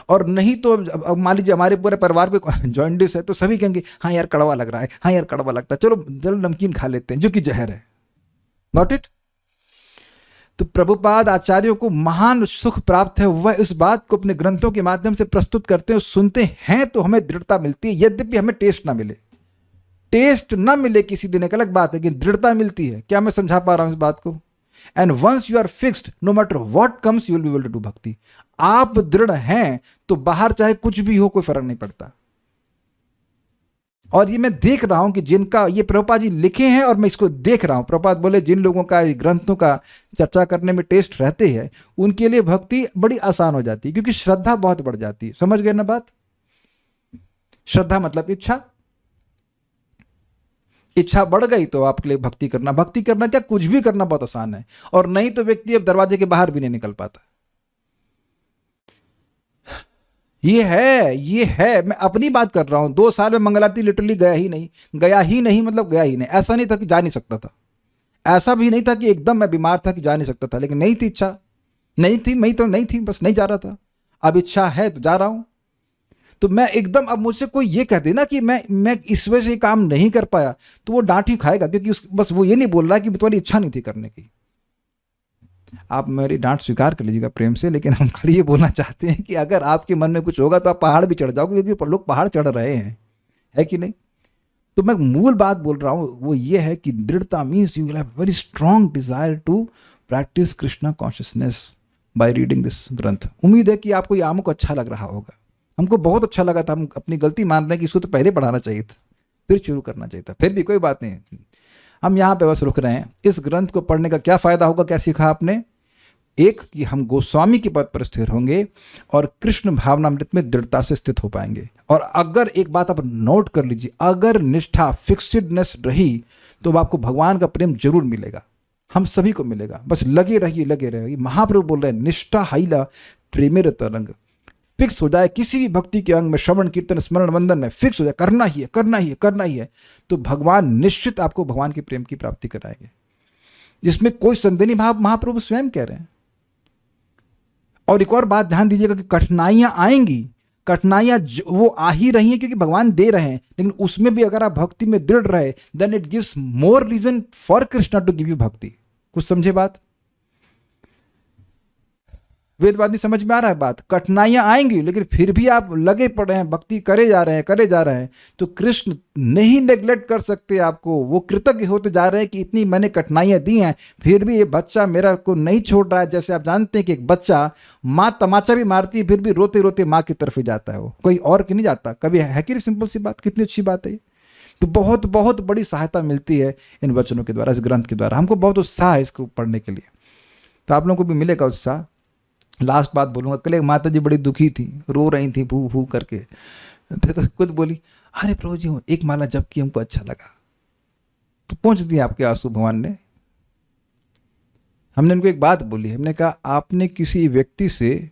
और नहीं तो अब मान लीजिए हमारे पूरे परिवार पे जॉइंटिस है, तो सभी कहेंगे हाँ यार कड़वा लग रहा है, हाँ यार कड़वा लगता है, चलो नमकीन खा लेते हैं, जो कि जहर है। Not it? तो प्रभुपाद आचार्यों को महान सुख प्राप्त है, वह इस बात को अपने ग्रंथों के माध्यम से प्रस्तुत करते हैं, सुनते हैं तो हमें दृढ़ता मिलती है, यद्यपि हमें टेस्ट ना मिले। टेस्ट ना मिले किसी दिन एक अलग बात है, लेकिन दृढ़ता मिलती है। क्या मैं समझा पा रहा हूं इस बात को? And once you are fixed, no matter what comes, you will be able to do bhakti. आप दृढ़ हैं तो बाहर चाहे कुछ भी हो कोई फर्क नहीं पड़ता। और ये मैं देख रहा हूं कि जिनका ये प्रभुपाद जी लिखे हैं, और मैं इसको देख रहा हूं, प्रभुपाद बोले जिन लोगों का ग्रंथों का चर्चा करने में टेस्ट रहते हैं, उनके लिए भक्ति बड़ी आसान हो जाती है, क्योंकि श्रद्धा बहुत बढ़ जाती है। समझ गए ना बात? श्रद्धा मतलब इच्छा, इच्छा बढ़ गई तो आपके लिए भक्ति करना क्या, कुछ भी करना बहुत आसान है। और नहीं तो व्यक्ति अब दरवाजे के बाहर भी नहीं निकल पाता। ये है, मैं अपनी बात कर रहा हूं। 2 साल में मंगल आरती लिटरली गया ही नहीं, मतलब गया ही नहीं। ऐसा नहीं था कि जा नहीं सकता था, ऐसा भी नहीं था कि एकदम मैं बीमार था कि जा नहीं सकता था, लेकिन नहीं थी इच्छा, नहीं थी, बस नहीं जा रहा था। अब इच्छा है तो जा रहा हूं। तो मैं एकदम, अब मुझसे कोई ये कह देना कि मैं इस वजह से काम नहीं कर पाया, तो वो डांट ही खाएगा, क्योंकि बस वो ये नहीं बोल रहा कि तुम्हारी इच्छा नहीं थी करने की। आप मेरी डांट स्वीकार कर लीजिएगा प्रेम से, लेकिन हम खाली ये बोलना चाहते हैं कि अगर आपके मन में कुछ होगा तो आप पहाड़ भी चढ़ जाओगे, क्योंकि लोग पहाड़ चढ़ रहे हैं, है कि नहीं? तो मैं मूल बात बोल रहा हूं, वो ये है कि दृढ़ता means you will have very strong desire to practice Krishna consciousness by reading this granth. उम्मीद है कि आपको ये आमको अच्छा लग रहा होगा। हमको बहुत अच्छा लगा था, हम अपनी गलती मान रहे हैं कि इसको तो पहले पढ़ाना चाहिए था, फिर शुरू करना चाहिए था। फिर भी कोई बात नहीं, हम यहाँ पे बस रुक रहे हैं। इस ग्रंथ को पढ़ने का क्या फायदा होगा, क्या सीखा आपने? एक कि हम गोस्वामी के पद पर स्थिर होंगे और कृष्ण भावनामृत में दृढ़ता से स्थित हो पाएंगे। और अगर एक बात आप नोट कर लीजिए, अगर निष्ठा, फिक्सिडनेस रही तो आपको भगवान का प्रेम जरूर मिलेगा, हम सभी को मिलेगा। बस लगे रहिए। महाप्रभु बोल रहे हैं निष्ठा हाइला प्रेमेर तरंग। फिक्स हो जाए किसी भी भक्ति के अंग में, श्रवण कीर्तन स्मरण वंदन में फिक्स हो जाए, करना ही है, तो भगवान निश्चित आपको भगवान के प्रेम की प्राप्ति कराएंगे, जिसमें कोई संदेह नहीं। महाप्रभु स्वयं कह रहे हैं। और एक और बात ध्यान दीजिएगा कि कठिनाइयां आएंगी, कठिनाइयां वो आ ही रही हैं क्योंकि भगवान दे रहे हैं, लेकिन उसमें भी अगर आप भक्ति में दृढ़ रहे, then it gives more reason for Krishna to give you bhakti. कुछ समझे बात? वेदवादी समझ में आ रहा है बात? कठिनाइयां आएंगी, लेकिन फिर भी आप लगे पड़े हैं, भक्ति करे जा रहे हैं, तो कृष्ण नहीं नेग्लेक्ट कर सकते आपको। वो कृतज्ञ होते जा रहे हैं कि इतनी मैंने कठिनाइयां दी हैं, फिर भी ये बच्चा मेरा को नहीं छोड़ रहा है। जैसे आप जानते हैं कि एक बच्चा, माँ तमाचा भी मारती है, फिर भी रोते रोते माँ की तरफ ही जाता है, वो कोई और की नहीं जाता कभी, है कि नहीं? सिंपल सी बात, कितनी अच्छी बात है। तो बहुत बहुत बड़ी सहायता मिलती है इन वचनों के द्वारा, इस ग्रंथ के द्वारा। हमको बहुत उत्साह है इसको पढ़ने के लिए, तो आप लोगों को भी मिलेगा उत्साह। लास्ट बात बोलूँगा, कल एक माता जी बड़ी दुखी थी, रो रही थी भू भू करके, तो खुद बोली, अरे प्रभु जी एक माला जप की हमको अच्छा लगा, तो पहुँच दिया आपके आंसू भगवान ने। हमने उनको एक बात बोली, हमने कहा आपने किसी व्यक्ति से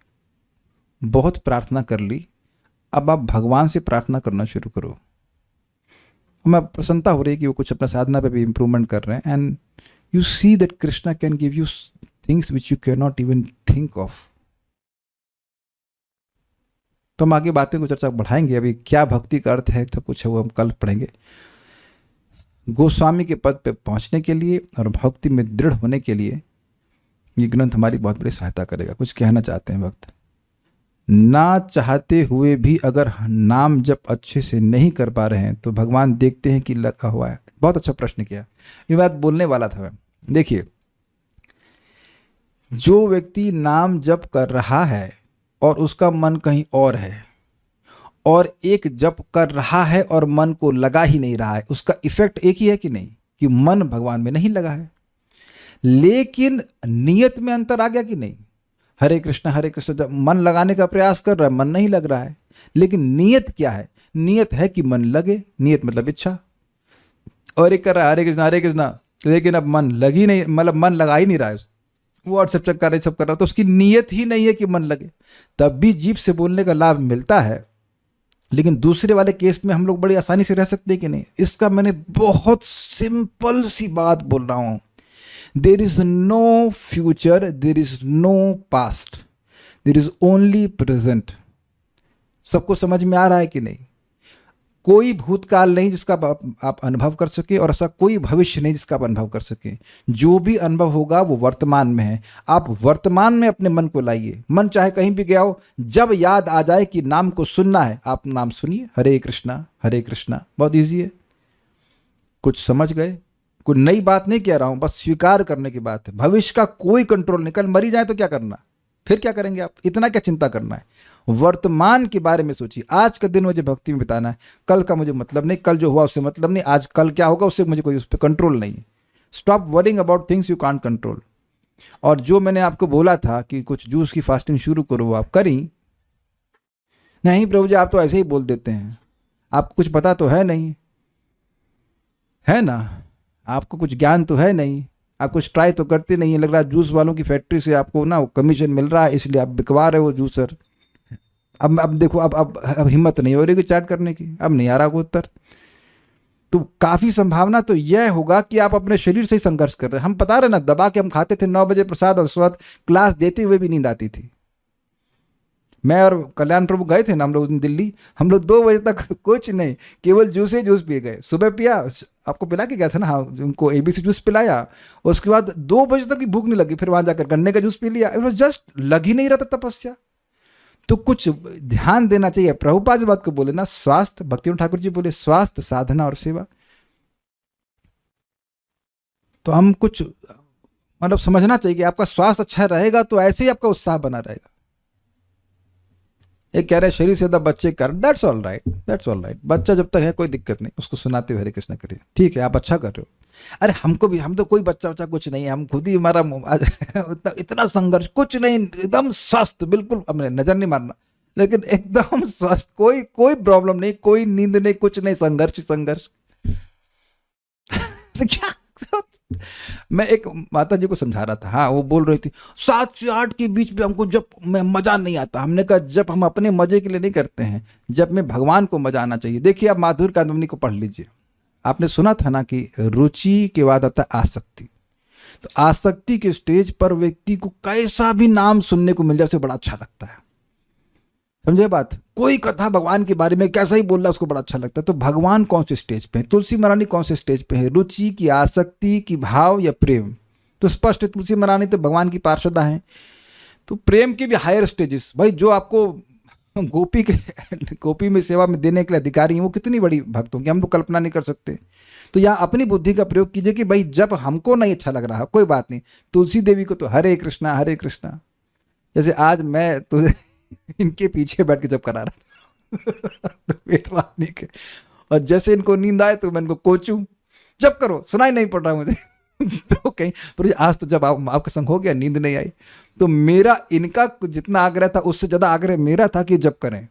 बहुत प्रार्थना कर ली, अब आप भगवान से प्रार्थना करना शुरू करो। हमें प्रसन्नता हो रही है कि वो कुछ अपना साधना पे भी इम्प्रूवमेंट कर रहे हैं, and you see that Krishna can give you things which you can not even think of. तो हम आगे बातें को चर्चा बढ़ाएंगे, अभी क्या भक्ति का अर्थ है सब कुछ है वो हम कल पढ़ेंगे। गोस्वामी के पद पे पहुंचने के लिए और भक्ति में दृढ़ होने के लिए ये ग्रंथ हमारी बहुत बड़ी सहायता करेगा। कुछ कहना चाहते हैं भक्त, ना चाहते हुए भी अगर नाम जप अच्छे से नहीं कर पा रहे हैं तो भगवान देखते हैं कि लगा हुआ है। बहुत अच्छा प्रश्न किया, ये बात बोलने वाला था मैं। देखिए, जो व्यक्ति नाम जप कर रहा है और उसका मन कहीं और है, और एक जप कर रहा है और मन को लगा ही नहीं रहा है, उसका इफेक्ट एक ही है कि नहीं, कि मन भगवान में नहीं लगा है। लेकिन नियत में अंतर आ गया कि नहीं। हरे कृष्ण जब मन लगाने का प्रयास कर रहा है, मन नहीं लग रहा है, लेकिन नियत क्या है? नियत है कि मन लगे, नियत मतलब इच्छा। और एक कर रहा है हरे कृष्णा, लेकिन अब मन लग ही नहीं, मतलब मन लगा ही नहीं रहा है, वो व्हाट्सएप चेक कर रहा है, सब कर रहा है, तो उसकी नियत ही नहीं है कि मन लगे। तब भी जीभ से बोलने का लाभ मिलता है, लेकिन दूसरे वाले केस में हम लोग बड़ी आसानी से रह सकते हैं कि नहीं। इसका मैंने बहुत सिंपल सी बात बोल रहा हूं, there is no future, there is no past, there is only present. सबको समझ में आ रहा है कि नहीं? कोई भूतकाल नहीं जिसका आप अनुभव कर सके, और ऐसा कोई भविष्य नहीं जिसका आप अनुभव कर सके। जो भी अनुभव होगा वो वर्तमान में है। आप वर्तमान में अपने मन को लाइए। मन चाहे कहीं भी गया हो, जब याद आ जाए कि नाम को सुनना है, आप नाम सुनिए, हरे कृष्णा हरे कृष्णा। बहुत ईजी है। कुछ समझ गए? कोई नई बात नहीं कह रहा हूं, बस स्वीकार करने की बात है। भविष्य का कोई कंट्रोल नहीं। कल मरी जाए तो क्या करना, फिर क्या करेंगे आप? इतना क्या चिंता करना है? वर्तमान के बारे में सोचिए। आज का दिन मुझे भक्ति में बिताना है, कल का मुझे मतलब नहीं, कल जो हुआ उससे मतलब नहीं, आज कल क्या होगा उससे मुझे कोई उस पर कंट्रोल नहीं है। Stop worrying about things you can't control. और जो मैंने आपको बोला था कि कुछ जूस की फास्टिंग शुरू करो, वो आप करी नहीं। प्रभु जी आप तो ऐसे ही बोल देते हैं, आपको कुछ पता तो है नहीं, है ना? आपको कुछ ज्ञान तो है नहीं, आप कुछ ट्राई तो करते नहीं है। लग रहा है जूस वालों की फैक्ट्री से आपको ना कमीशन मिल रहा है, इसलिए आप बिकवा रहे हो जूसर। अब देखो, अब हिम्मत नहीं हो रही कि चैट करने की, अब नहीं आ रहा कोई उत्तर। तो काफी संभावना तो यह होगा कि आप अपने शरीर से ही संघर्ष कर रहे हैं। हम बता रहे ना, दबा के हम खाते थे 9 बजे प्रसाद, और उस वक्त क्लास देते हुए भी नींद आती थी। मैं और कल्याण प्रभु गए थे ना हम लोग दिल्ली, हम लोग 2 बजे तक कुछ नहीं, केवल जूस ही जूस पिए गए। सुबह पिया, आपको पिला के गया था ना, हाँ, उनको ABC जूस पिलाया। उसके बाद 2 बजे तक की भूख नहीं लगी, फिर वहां जाकर गन्ने का जूस पी लिया। इट वाज जस्ट लग ही नहीं रहा था तपस्या। तो कुछ ध्यान देना चाहिए। प्रभुपाद इस बात को बोले ना, स्वास्थ्य, भक्तिविनोद ठाकुर जी बोले स्वास्थ्य, साधना और सेवा। तो हम कुछ मतलब समझना चाहिए कि आपका स्वास्थ्य अच्छा रहेगा तो ऐसे ही आपका उत्साह बना रहेगा। एक कह रहे हैं शरीर से ज्यादा बच्चे कर, that's all right, that's all right. बच्चा जब तक है कोई दिक्कत नहीं, उसको सुनाते हुए हरे कृष्ण करिए, ठीक है, आप अच्छा कर रहे हो। अरे हमको भी, हम तो कोई बच्चा बच्चा कुछ नहीं है, हम खुद ही, हमारा इतना संघर्ष कुछ नहीं, एकदम स्वस्थ बिल्कुल। हमने नजर नहीं मारना, लेकिन एकदम स्वस्थ, कोई प्रॉब्लम नहीं, कोई नींद नहीं, कुछ नहीं, संघर्ष क्या? मैं एक माता जी को समझा रहा था, हाँ, वो बोल रही थी 7 से 8 के बीच में हमको जब में मजा नहीं आता। हमने कहा जब हम अपने मजे के लिए नहीं करते हैं, जब में भगवान को मजा आना चाहिए। देखिए आप माधुर्य कादम्बनी को पढ़ लीजिए। आपने सुना था ना कि रुचि के बाद आता है आसक्ति। तो आसक्ति के स्टेज पर व्यक्ति को कैसा भी नाम सुनने को मिल जाए उसे बड़ा अच्छा लगता है। समझे बात? कोई कथा भगवान के बारे में कैसा ही बोल रहा है उसको बड़ा अच्छा लगता है। तो भगवान कौन से स्टेज पे है? तुलसी महारानी कौन से स्टेज पे है? रुचि की, आसक्ति की, भाव या प्रेम? तो स्पष्ट है, तुलसी महारानी तो भगवान की पार्षदा है। तो प्रेम के भी हायर स्टेजेस, भाई जो आपको गोपी में सेवा में देने के लिए अधिकारी हैं, वो कितनी बड़ी भक्त होंगी, हम लोग कल्पना नहीं कर सकते। तो यहाँ अपनी बुद्धि का प्रयोग कीजिए कि भाई जब हमको नहीं अच्छा लग रहा, कोई बात नहीं, तुलसी देवी को तो हरे कृष्णा हरे कृष्णा। जैसे आज मैं तुझे इनके पीछे बैठ के जब करा रहा था तो बात नहीं के, और जैसे इनको नींद आए तो मैं इनको कोचूं, जब करो, सुनाई नहीं पड़ रहा मुझे। तो कहीं पर आज तो जब आपका संग हो गया, नींद नहीं आई, तो मेरा इनका जितना आग्रह था उससे ज्यादा आग्रह मेरा था कि जब करें,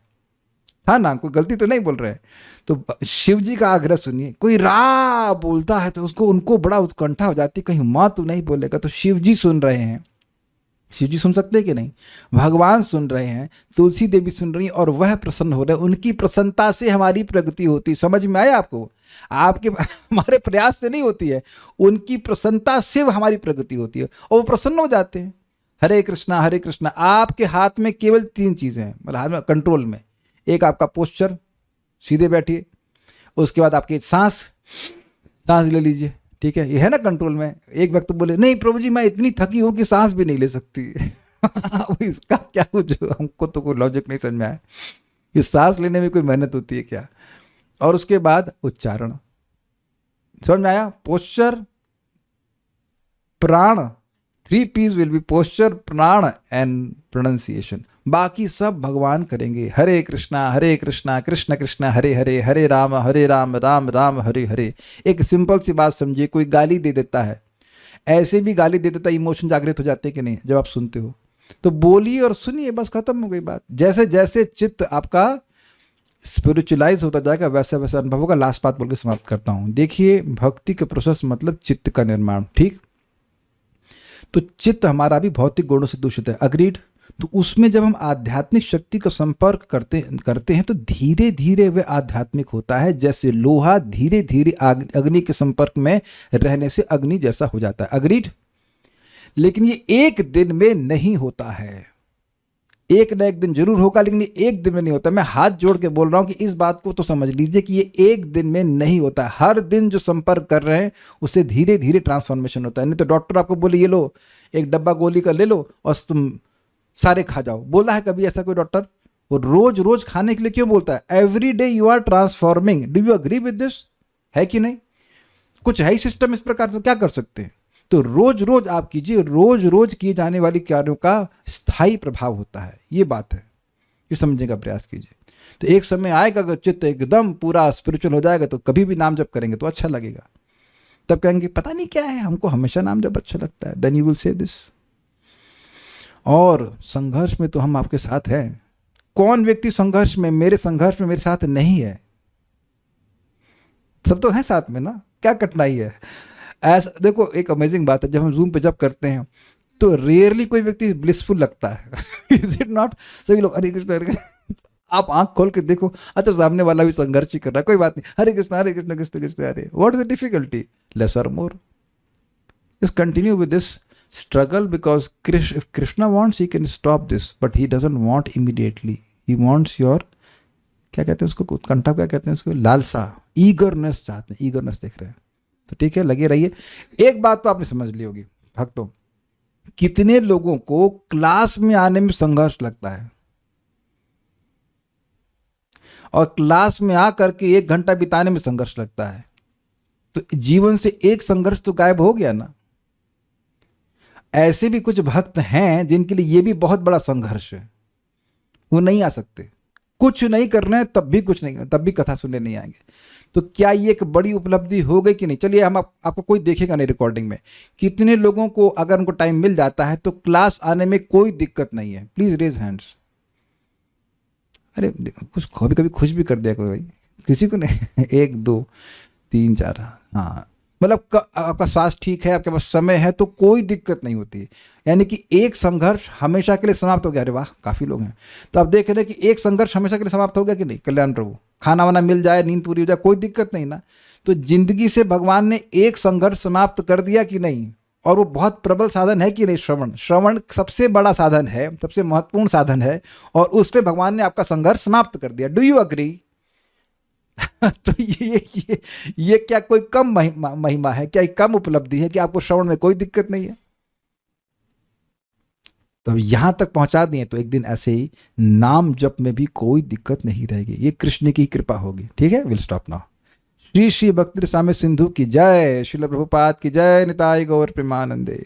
था ना, कोई गलती तो नहीं बोल रहे हैं। तो शिव जी का आग्रह सुनिए, कोई रा बोलता है तो उसको उनको बड़ा उत्कंठा हो जाती, कहीं माँ तो नहीं बोलेगा। तो शिव जी सुन रहे हैं, शिव जी सुन सकते हैं कि नहीं, भगवान सुन रहे हैं, तुलसी देवी सुन रही हैं, और वह प्रसन्न हो रहे हैं। उनकी प्रसन्नता से हमारी प्रगति होती, समझ में आया आपको? आपके हमारे प्रयास से नहीं होती है, उनकी प्रसन्नता से हमारी प्रगति होती है, और वो प्रसन्न हो जाते हैं। हरे कृष्णा हरे कृष्णा। आपके हाथ में केवल 3 चीजें हैं, मतलब हाथ में कंट्रोल में, एक आपका पोस्चर, सीधे बैठिए, उसके बाद आपकी सांस ले लीजिए, ठीक है, ये है ना कंट्रोल में। एक व्यक्ति बोले नहीं प्रभु जी मैं इतनी थकी हूं कि सांस भी नहीं ले सकती। इसका क्या, जो हमको तो कोई लॉजिक नहीं समझ में आया, कि सांस लेने में कोई मेहनत होती है क्या। और उसके बाद उच्चारण, समझ में आया? पोस्चर, प्राण, 3 P's विल बी पोस्चर, प्राण एंड प्रोनाउंसिएशन। बाकी सब भगवान करेंगे। हरे कृष्णा कृष्ण कृष्ण हरे हरे, हरे राम राम राम हरे हरे। एक सिंपल सी बात समझिए, कोई गाली दे देता है, ऐसे भी गाली दे देता है, इमोशन जागृत हो जाते हैं कि नहीं जब आप सुनते हो? तो बोलिए और सुनिए, बस खत्म हो गई बात। जैसे जैसे चित्त आपका स्पिरिचुअलाइज होता जाएगा वैसे वैसे अनुभव होगा। लास्ट बात बोल के समाप्त करता हूं। देखिए, भक्ति का प्रोसेस मतलब चित्त का निर्माण, ठीक? तो चित्त हमारा भी भौतिक गुणों से दूषित है, अग्रीड? तो उसमें जब हम आध्यात्मिक शक्ति का संपर्क करते हैं तो धीरे धीरे वह आध्यात्मिक होता है। जैसे लोहा धीरे धीरे अग्नि के संपर्क में रहने से अग्नि जैसा हो जाता है, अग्रीड? लेकिन ये एक दिन में नहीं होता है, एक न एक दिन जरूर होगा, लेकिन ये एक दिन में नहीं होता। मैं हाथ जोड़ के बोल रहा हूं कि इस बात को तो समझ लीजिए कि ये एक दिन में नहीं होता। हर दिन जो संपर्क कर रहे हैं उससे धीरे धीरे ट्रांसफॉर्मेशन होता है। नहीं तो डॉक्टर आपको बोले ये लो एक डब्बा गोली का ले लो और तुम सारे खा जाओ, बोला है कभी ऐसा कोई डॉक्टर? वो रोज रोज खाने के लिए क्यों बोलता है? Every day you are transforming. Do you agree with this? है कि नहीं? कुछ है ही सिस्टम इस प्रकार, तो क्या कर सकते हैं? तो रोज रोज आप कीजिए, रोज रोज किए जाने वाली कार्यों का स्थायी प्रभाव होता है, ये बात है, ये समझने का प्रयास कीजिए। तो एक समय आएगा अगर चित्त एकदम पूरा स्पिरिचुअल हो जाएगा तो कभी भी नाम जप करेंगे तो अच्छा लगेगा। तब कहेंगे पता नहीं क्या है, हमको हमेशा नाम जप अच्छा लगता है। Then you will say this. और संघर्ष में तो हम आपके साथ हैं। कौन व्यक्ति संघर्ष में, मेरे संघर्ष में मेरे साथ नहीं है? सब तो हैं साथ में ना, क्या कठिनाई है? ऐसा देखो, एक अमेजिंग बात है, जब हम जूम पे जब करते हैं तो रेयरली कोई व्यक्ति ब्लिसफुल लगता है। Is it not? सभी लोग हरे कृष्ण हरे कृष्ण। आप आंख खोल के देखो, अच्छा सामने वाला भी संघर्ष ही कर रहा है, कोई बात नहीं, Hare Krishna Krishna Krishna Hare. What is the difficulty? Less और more. Just continue with this struggle, because if Krishna wants he can stop this, but he doesn't want immediately. He wants your, क्या कहते हैं उसको, उत्कंठा, क्या कहते हैं उसको, लालसा, ईगरनेस चाहते हैं, ईगरनेस देख रहे हैं। तो ठीक है, लगे रहिए। एक बात तो आपने समझ ली होगी भक्तों, कितने लोगों को क्लास में आने में संघर्ष लगता है और क्लास में आकर के 1 घंटा बिताने में संघर्ष लगता है। तो जीवन से एक संघर्ष तो गायब हो गया ना। ऐसे भी कुछ भक्त हैं जिनके लिए ये भी बहुत बड़ा संघर्ष है, वो नहीं आ सकते, कुछ नहीं कर रहे हैं तब भी कुछ नहीं, तब भी कथा सुनने नहीं आएंगे। तो क्या ये एक बड़ी उपलब्धि हो गई कि नहीं? चलिए, हम आपको कोई देखेगा नहीं रिकॉर्डिंग में, कितने लोगों को अगर उनको टाइम मिल जाता है तो क्लास आने में कोई दिक्कत नहीं है? Please raise hands. अरे कुछ कभी कभी खुश भी कर दिया करो भाई, किसी को नहीं। 1 2 3 4, हाँ, मतलब आपका स्वास्थ्य ठीक है, आपके पास समय है तो कोई दिक्कत नहीं होती। यानी कि एक संघर्ष हमेशा के लिए समाप्त हो गया। अरे वाह, काफी लोग हैं। तो आप देख रहे हैं कि एक संघर्ष हमेशा के लिए समाप्त हो गया कि नहीं? कल्याण प्रभु, खाना वाना मिल जाए, नींद पूरी हो जाए, कोई दिक्कत नहीं ना। तो जिंदगी से भगवान ने एक संघर्ष समाप्त कर दिया कि नहीं? और वो बहुत प्रबल साधन है कि नहीं? श्रवण सबसे बड़ा साधन है, सबसे महत्वपूर्ण साधन है, और उस पर भगवान ने आपका संघर्ष समाप्त कर दिया। Do you agree? तो ये क्या कोई कम महिमा है? क्या कम उपलब्धि है कि आपको श्रवण में कोई दिक्कत नहीं है? तो यहां तक पहुंचा दिए तो एक दिन ऐसे ही नाम जप में भी कोई दिक्कत नहीं रहेगी। ये कृष्ण की कृपा होगी। ठीक है, will stop now. Shri Shri भक्ति साम्य सिंधु की जय, श्रील प्रभुपाद की जय, निताई गौर प्रेमानंदे।